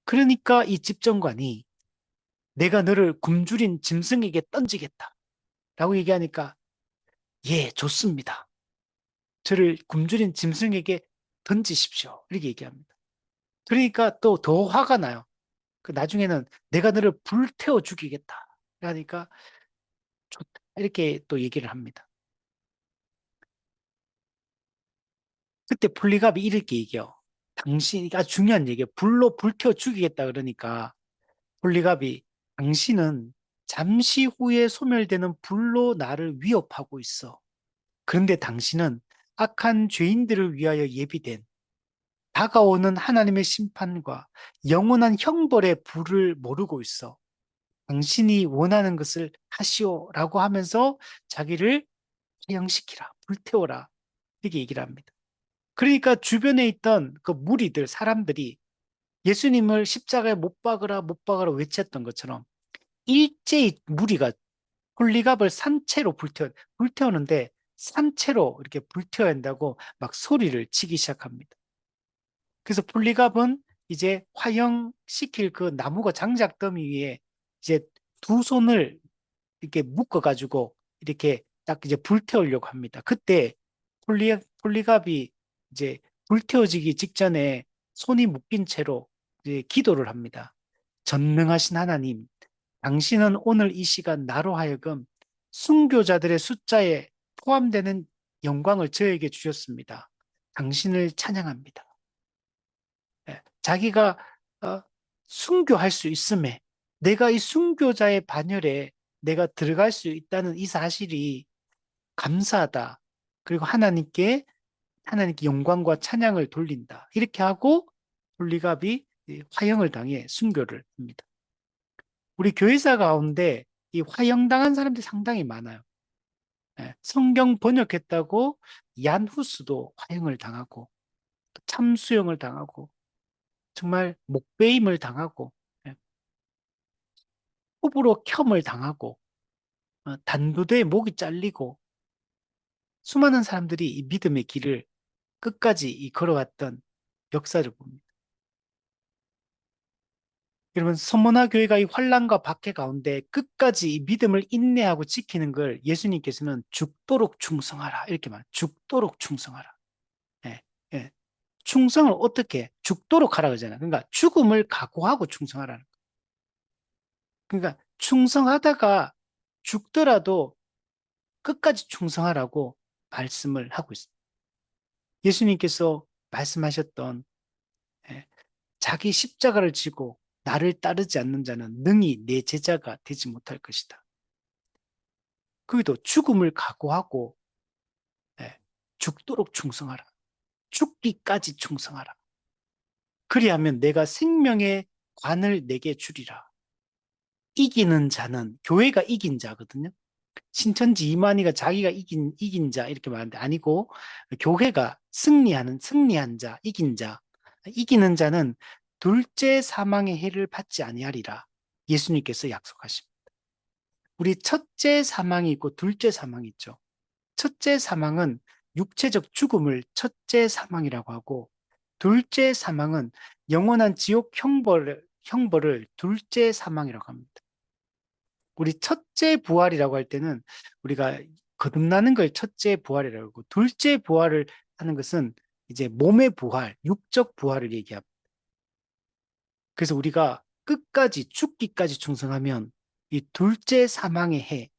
그러니까 이 집정관이 내가 너를 굶주린 짐승에게 던지겠다라고 얘기하니까 예, 좋습니다. 저를 굶주린 짐승에게 던지십시오. 이렇게 얘기합니다. 그러니까 또 더 화가 나요. 그 나중에는 내가 너를 불태워 죽이겠다. 그러니까 좋다. 이렇게 또 얘기를 합니다. 그때 폴리갑이 이렇게 얘기해요. 당신이 아주 중요한 얘기예요. 불로 불태워 죽이겠다 그러니까 폴리갑이 당신은 잠시 후에 소멸되는 불로 나를 위협하고 있어. 그런데 당신은 악한 죄인들을 위하여 예비된 다가오는 하나님의 심판과 영원한 형벌의 불을 모르고 있어. 당신이 원하는 것을 하시오라고 하면서 자기를 해양시키라, 불태워라 이렇게 얘기를 합니다. 그러니까 주변에 있던 그 무리들, 사람들이 예수님을 십자가에 못 박으라, 못 박으라 외쳤던 것처럼 일제히 무리가 홀리갑을 산채로 불태우는데 산채로 이렇게 불태워야 한다고 막 소리를 치기 시작합니다. 그래서 폴리갑은 이제 화형시킬 그 나무가 장작더미 위에 이제 두 손을 이렇게 묶어가지고 이렇게 딱 이제 불태우려고 합니다. 그때 폴리갑이 이제 불태워지기 직전에 손이 묶인 채로 이제 기도를 합니다. 전능하신 하나님, 당신은 오늘 이 시간 나로 하여금 순교자들의 숫자에 포함되는 영광을 저에게 주셨습니다. 당신을 찬양합니다. 예, 자기가 순교할 수 있음에 내가 이 순교자의 반열에 내가 들어갈 수 있다는 이 사실이 감사하다. 그리고 하나님께 영광과 찬양을 돌린다. 이렇게 하고 홀리갑이 화형을 당해 순교를 합니다. 우리 교회사 가운데 이 화형당한 사람들이 상당히 많아요. 예, 성경 번역했다고 얀후스도 화형을 당하고 참수형을 당하고 정말 목베임을 당하고 예, 호불호 켬을 당하고 단두대에 목이 잘리고 수많은 사람들이 이 믿음의 길을 끝까지 걸어왔던 역사를 봅니다. 여러분, 서머나 교회가 이 환란과 박해 가운데 끝까지 이 믿음을 인내하고 지키는 걸 예수님께서는 죽도록 충성하라. 이렇게 말, 죽도록 충성하라. 예, 예. 충성을 어떻게 죽도록 하라 그러잖아요. 그러니까 죽음을 각오하고 충성하라는 거예요. 그러니까 충성하다가 죽더라도 끝까지 충성하라고 말씀을 하고 있습니다. 예수님께서 말씀하셨던 예, 자기 십자가를 지고 나를 따르지 않는 자는 능히 내 제자가 되지 못할 것이다. 거기도 죽음을 각오하고 예, 죽도록 충성하라. 죽기까지 충성하라. 그리하면 내가 생명의 관을 내게 주리라. 이기는 자는 교회가 이긴 자거든요. 신천지 이만희가 자기가 이긴 자 이렇게 말하는데 아니고 교회가 승리한 자, 이긴 자. 이기는 자는 둘째 사망의 해를 받지 아니하리라. 예수님께서 약속하십니다. 우리 첫째 사망이 있고 둘째 사망이 있죠. 첫째 사망은 육체적 죽음을 첫째 사망이라고 하고 둘째 사망은 영원한 지옥 형벌을 둘째 사망이라고 합니다. 우리 첫째 부활이라고 할 때는 우리가 거듭나는 걸 첫째 부활이라고 하고 둘째 부활을 하는 것은 이제 몸의 부활, 육적 부활을 얘기합니다. 그래서 우리가 끝까지 죽기까지 충성하면 이 둘째 사망의 해,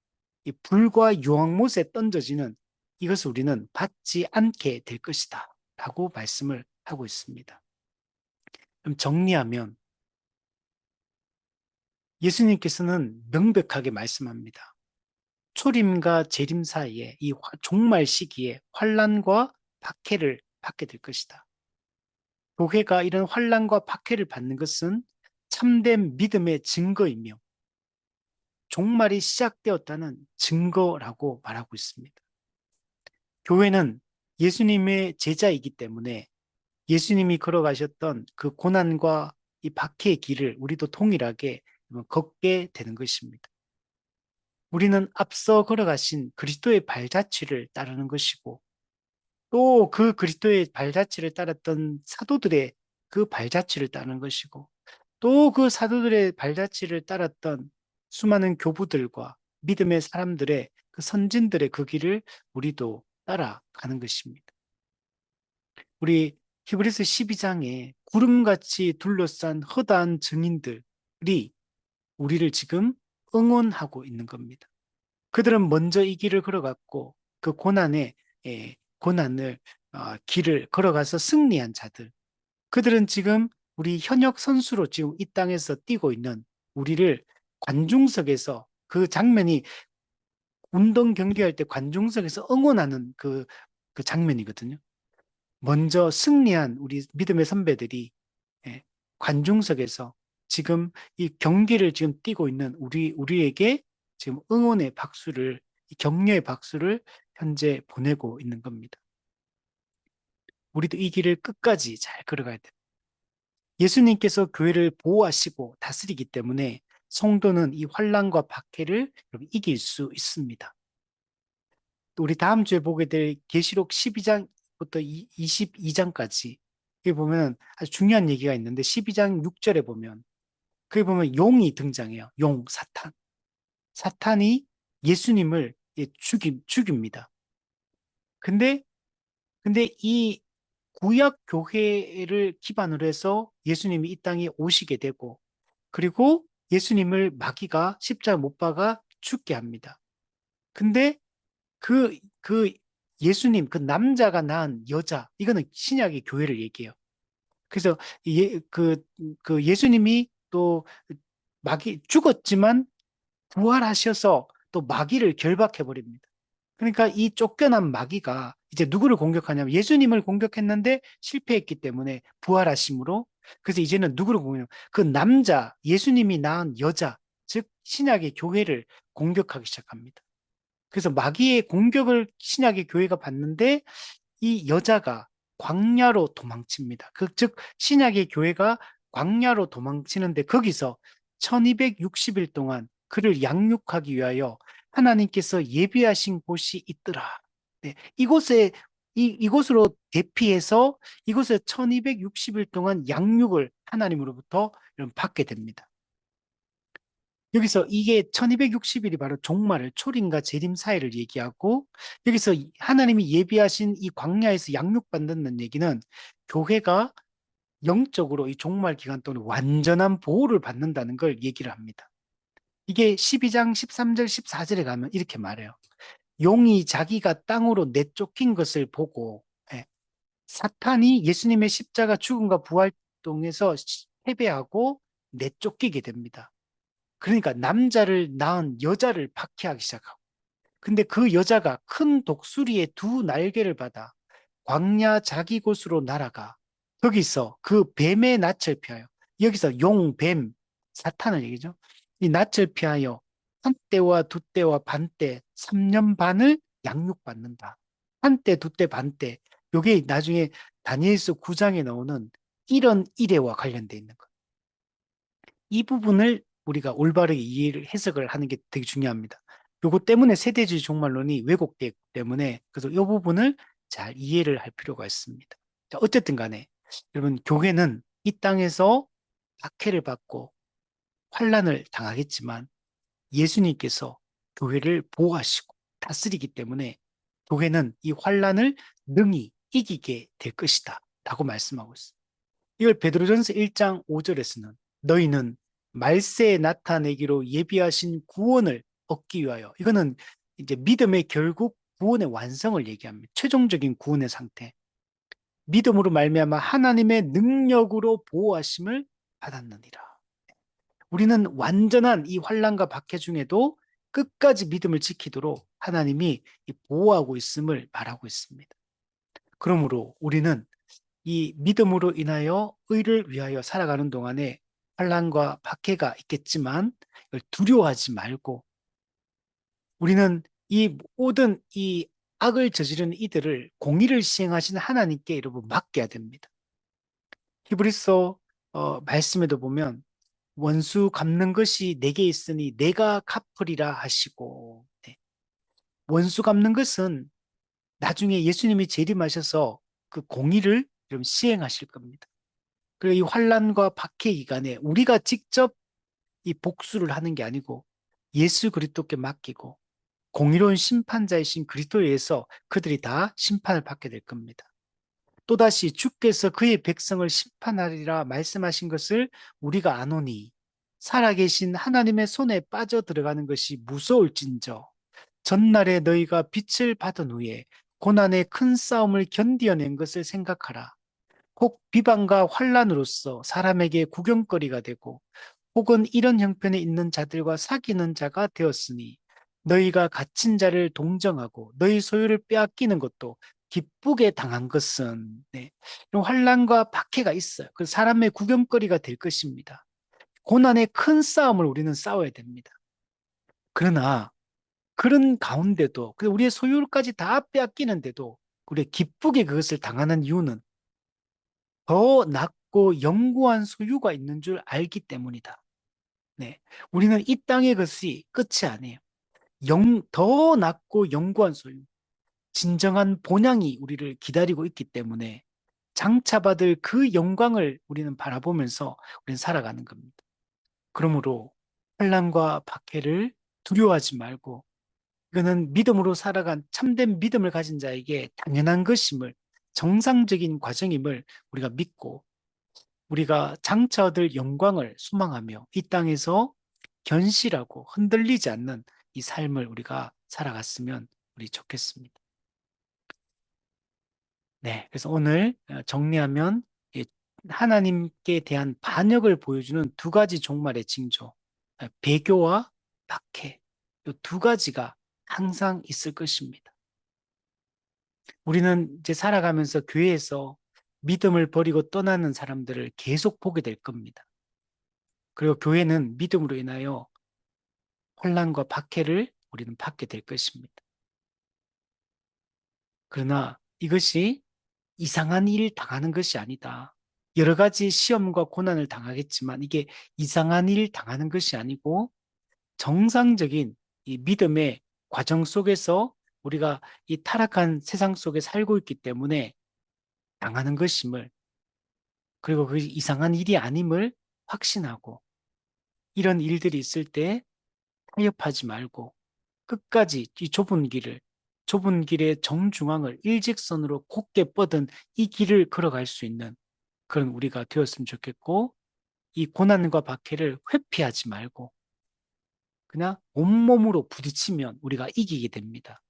이 불과 유황못에 던져지는 이것을 우리는 받지 않게 될 것이다 라고 말씀을 하고 있습니다. 그럼 정리하면 예수님께서는 명백하게 말씀합니다. 초림과 재림 사이에 이 종말 시기에 환란과 박해를 받게 될 것이다. 교회가 이런 환란과 박해를 받는 것은 참된 믿음의 증거이며 종말이 시작되었다는 증거라고 말하고 있습니다. 교회는 예수님의 제자이기 때문에 예수님이 걸어가셨던 그 고난과 이 박해의 길을 우리도 동일하게 걷게 되는 것입니다. 우리는 앞서 걸어가신 그리스도의 발자취를 따르는 것이고 또 그 그리스도의 발자취를 따랐던 사도들의 그 발자취를 따르는 것이고 또 그 사도들의 발자취를 따랐던 수많은 교부들과 믿음의 사람들의 그 선진들의 그 길을 우리도 따라가는 것입니다. 우리 히브리서 12장에 구름같이 둘러싼 허다한 증인들이 우리를 지금 응원하고 있는 겁니다. 그들은 먼저 이 길을 걸어갔고 그 고난을 길을 걸어가서 승리한 자들. 그들은 지금 우리 현역 선수로 지금 이 땅에서 뛰고 있는 우리를 관중석에서 그 장면이 운동 경기할 때 관중석에서 응원하는 그 장면이거든요. 먼저 승리한 우리 믿음의 선배들이 예, 관중석에서 지금 이 경기를 지금 뛰고 있는 우리에게 지금 응원의 박수를, 격려의 박수를 현재 보내고 있는 겁니다. 우리도 이 길을 끝까지 잘 걸어가야 돼요. 예수님께서 교회를 보호하시고 다스리기 때문에 성도는 이 환난과 박해를 이길 수 있습니다. 우리 다음 주에 보게 될 계시록 12장부터 22장까지 여기 보면 아주 중요한 얘기가 있는데 12장 6절에 보면 거기 보면 용이 등장해요. 용, 사탄. 사탄이 예수님을 죽입니다. 근데 이 구약 교회를 기반으로 해서 예수님이 이 땅에 오시게 되고 그리고 예수님을 마귀가 십자가 못 박아 죽게 합니다. 근데 그 예수님, 그 남자가 낳은 여자, 이거는 신약의 교회를 얘기해요. 그래서 그 예수님이 또 마귀 죽었지만 부활하셔서 또 마귀를 결박해 버립니다. 그러니까 이 쫓겨난 마귀가 이제 누구를 공격하냐면 예수님을 공격했는데 실패했기 때문에 부활하심으로 그래서 이제는 누구를 공격해요? 그 남자, 예수님이 낳은 여자, 즉 신약의 교회를 공격하기 시작합니다. 그래서 마귀의 공격을 신약의 교회가 받는데 이 여자가 광야로 도망칩니다. 즉 신약의 교회가 광야로 도망치는데 거기서 1260일 동안 그를 양육하기 위하여 하나님께서 예비하신 곳이 있더라. 네, 이곳으로 대피해서 이곳에 1260일 동안 양육을 하나님으로부터 받게 됩니다. 여기서 이게 1260일이 바로 종말을 초림과 재림 사이를 얘기하고 여기서 하나님이 예비하신 이 광야에서 양육받는 얘기는 교회가 영적으로 이 종말 기간 동안 완전한 보호를 받는다는 걸 얘기를 합니다. 이게 12장 13절 14절에 가면 이렇게 말해요. 용이 자기가 땅으로 내쫓긴 것을 보고 예, 사탄이 예수님의 십자가 죽음과 부활동에서 패배하고 내쫓기게 됩니다. 그러니까 남자를 낳은 여자를 박해하기 시작하고 근데 그 여자가 큰 독수리의 두 날개를 받아 광야 자기 곳으로 날아가 거기서 그 뱀의 낯을 피하여 여기서 용, 뱀, 사탄을 얘기죠. 이 낯을 피하여 한 때와 두 때와 반 때, 3년 반을 양육받는다. 한 때, 두 때, 반 때. 요게 나중에 다니엘서 9장에 나오는 이런 일회와 관련돼 있는 것. 이 부분을 우리가 올바르게 이해를 해석을 하는 게 되게 중요합니다. 요거 때문에 세대주의 종말론이 왜곡되기 때문에 그래서 이 부분을 잘 이해를 할 필요가 있습니다. 자, 어쨌든 간에 여러분 교회는 이 땅에서 박해를 받고 환란을 당하겠지만 예수님께서 교회를 보호하시고 다스리기 때문에 교회는 이 환란을 능히 이기게 될 것이다 라고 말씀하고 있습니다. 이걸 베드로전서 1장 5절에서는 너희는 말세에 나타내기로 예비하신 구원을 얻기 위하여 이거는 이제 믿음의 결국 구원의 완성을 얘기합니다. 최종적인 구원의 상태. 믿음으로 말미암아 하나님의 능력으로 보호하심을 받았느니라. 우리는 완전한 이 환난과 박해 중에도 끝까지 믿음을 지키도록 하나님이 보호하고 있음을 말하고 있습니다. 그러므로 우리는 이 믿음으로 인하여 의를 위하여 살아가는 동안에 환난과 박해가 있겠지만 두려워하지 말고 우리는 이 모든 이 악을 저지르는 이들을 공의를 시행하시는 하나님께 여러분 맡겨야 됩니다. 히브리서 말씀에도 보면 원수 갚는 것이 내게 있으니 내가 갚으리라 하시고, 네. 원수 갚는 것은 나중에 예수님이 재림하셔서 그 공의를 좀 시행하실 겁니다. 그리고 이 환난과 박해 기간에 우리가 직접 이 복수를 하는 게 아니고 예수 그리스도께 맡기고 공의로운 심판자이신 그리스도에 의해서 그들이 다 심판을 받게 될 겁니다. 또다시 주께서 그의 백성을 심판하리라 말씀하신 것을 우리가 아노니 살아계신 하나님의 손에 빠져 들어가는 것이 무서울진저 전날에 너희가 빛을 받은 후에 고난의 큰 싸움을 견디어낸 것을 생각하라. 혹 비방과 환란으로서 사람에게 구경거리가 되고 혹은 이런 형편에 있는 자들과 사귀는 자가 되었으니 너희가 갇힌 자를 동정하고 너희 소유를 빼앗기는 것도 기쁘게 당한 것은 네, 이런 환란과 박해가 있어요. 그 사람의 구경거리가 될 것입니다. 고난의 큰 싸움을 우리는 싸워야 됩니다. 그러나 그런 가운데도 우리의 소유까지 다 빼앗기는데도 우리가 기쁘게 그것을 당하는 이유는 더 낮고 영구한 소유가 있는 줄 알기 때문이다. 네. 우리는 이 땅의 것이 끝이 아니에요. 더 낮고 영구한 소유, 진정한 본향이 우리를 기다리고 있기 때문에 장차받을 그 영광을 우리는 바라보면서 우리는 살아가는 겁니다. 그러므로 환난과 박해를 두려워하지 말고 이거는 믿음으로 살아간 참된 믿음을 가진 자에게 당연한 것임을 정상적인 과정임을 우리가 믿고 우리가 장차 얻을 영광을 소망하며 이 땅에서 견실하고 흔들리지 않는 이 삶을 우리가 살아갔으면 우리 좋겠습니다. 네, 그래서 오늘 정리하면 하나님께 대한 반역을 보여주는 두 가지 종말의 징조, 배교와 박해, 이 두 가지가 항상 있을 것입니다. 우리는 이제 살아가면서 교회에서 믿음을 버리고 떠나는 사람들을 계속 보게 될 겁니다. 그리고 교회는 믿음으로 인하여 혼란과 박해를 우리는 받게 될 것입니다. 그러나 이것이 이상한 일 당하는 것이 아니다. 여러 가지 시험과 고난을 당하겠지만 이게 이상한 일 당하는 것이 아니고 정상적인 이 믿음의 과정 속에서 우리가 이 타락한 세상 속에 살고 있기 때문에 당하는 것임을 그리고 그 이상한 일이 아님을 확신하고 이런 일들이 있을 때 타협하지 말고 끝까지 이 좁은 길의 정중앙을 일직선으로 곧게 뻗은 이 길을 걸어갈 수 있는 그런 우리가 되었으면 좋겠고 이 고난과 박해를 회피하지 말고 그냥 온몸으로 부딪히면 우리가 이기게 됩니다.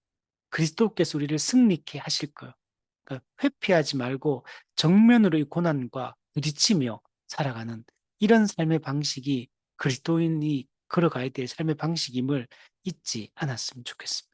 그리스도께서 우리를 승리케 하실 거예요. 그러니까 회피하지 말고 정면으로 이 고난과 부딪히며 살아가는 이런 삶의 방식이 그리스도인이 걸어가야 될 삶의 방식임을 잊지 않았으면 좋겠습니다.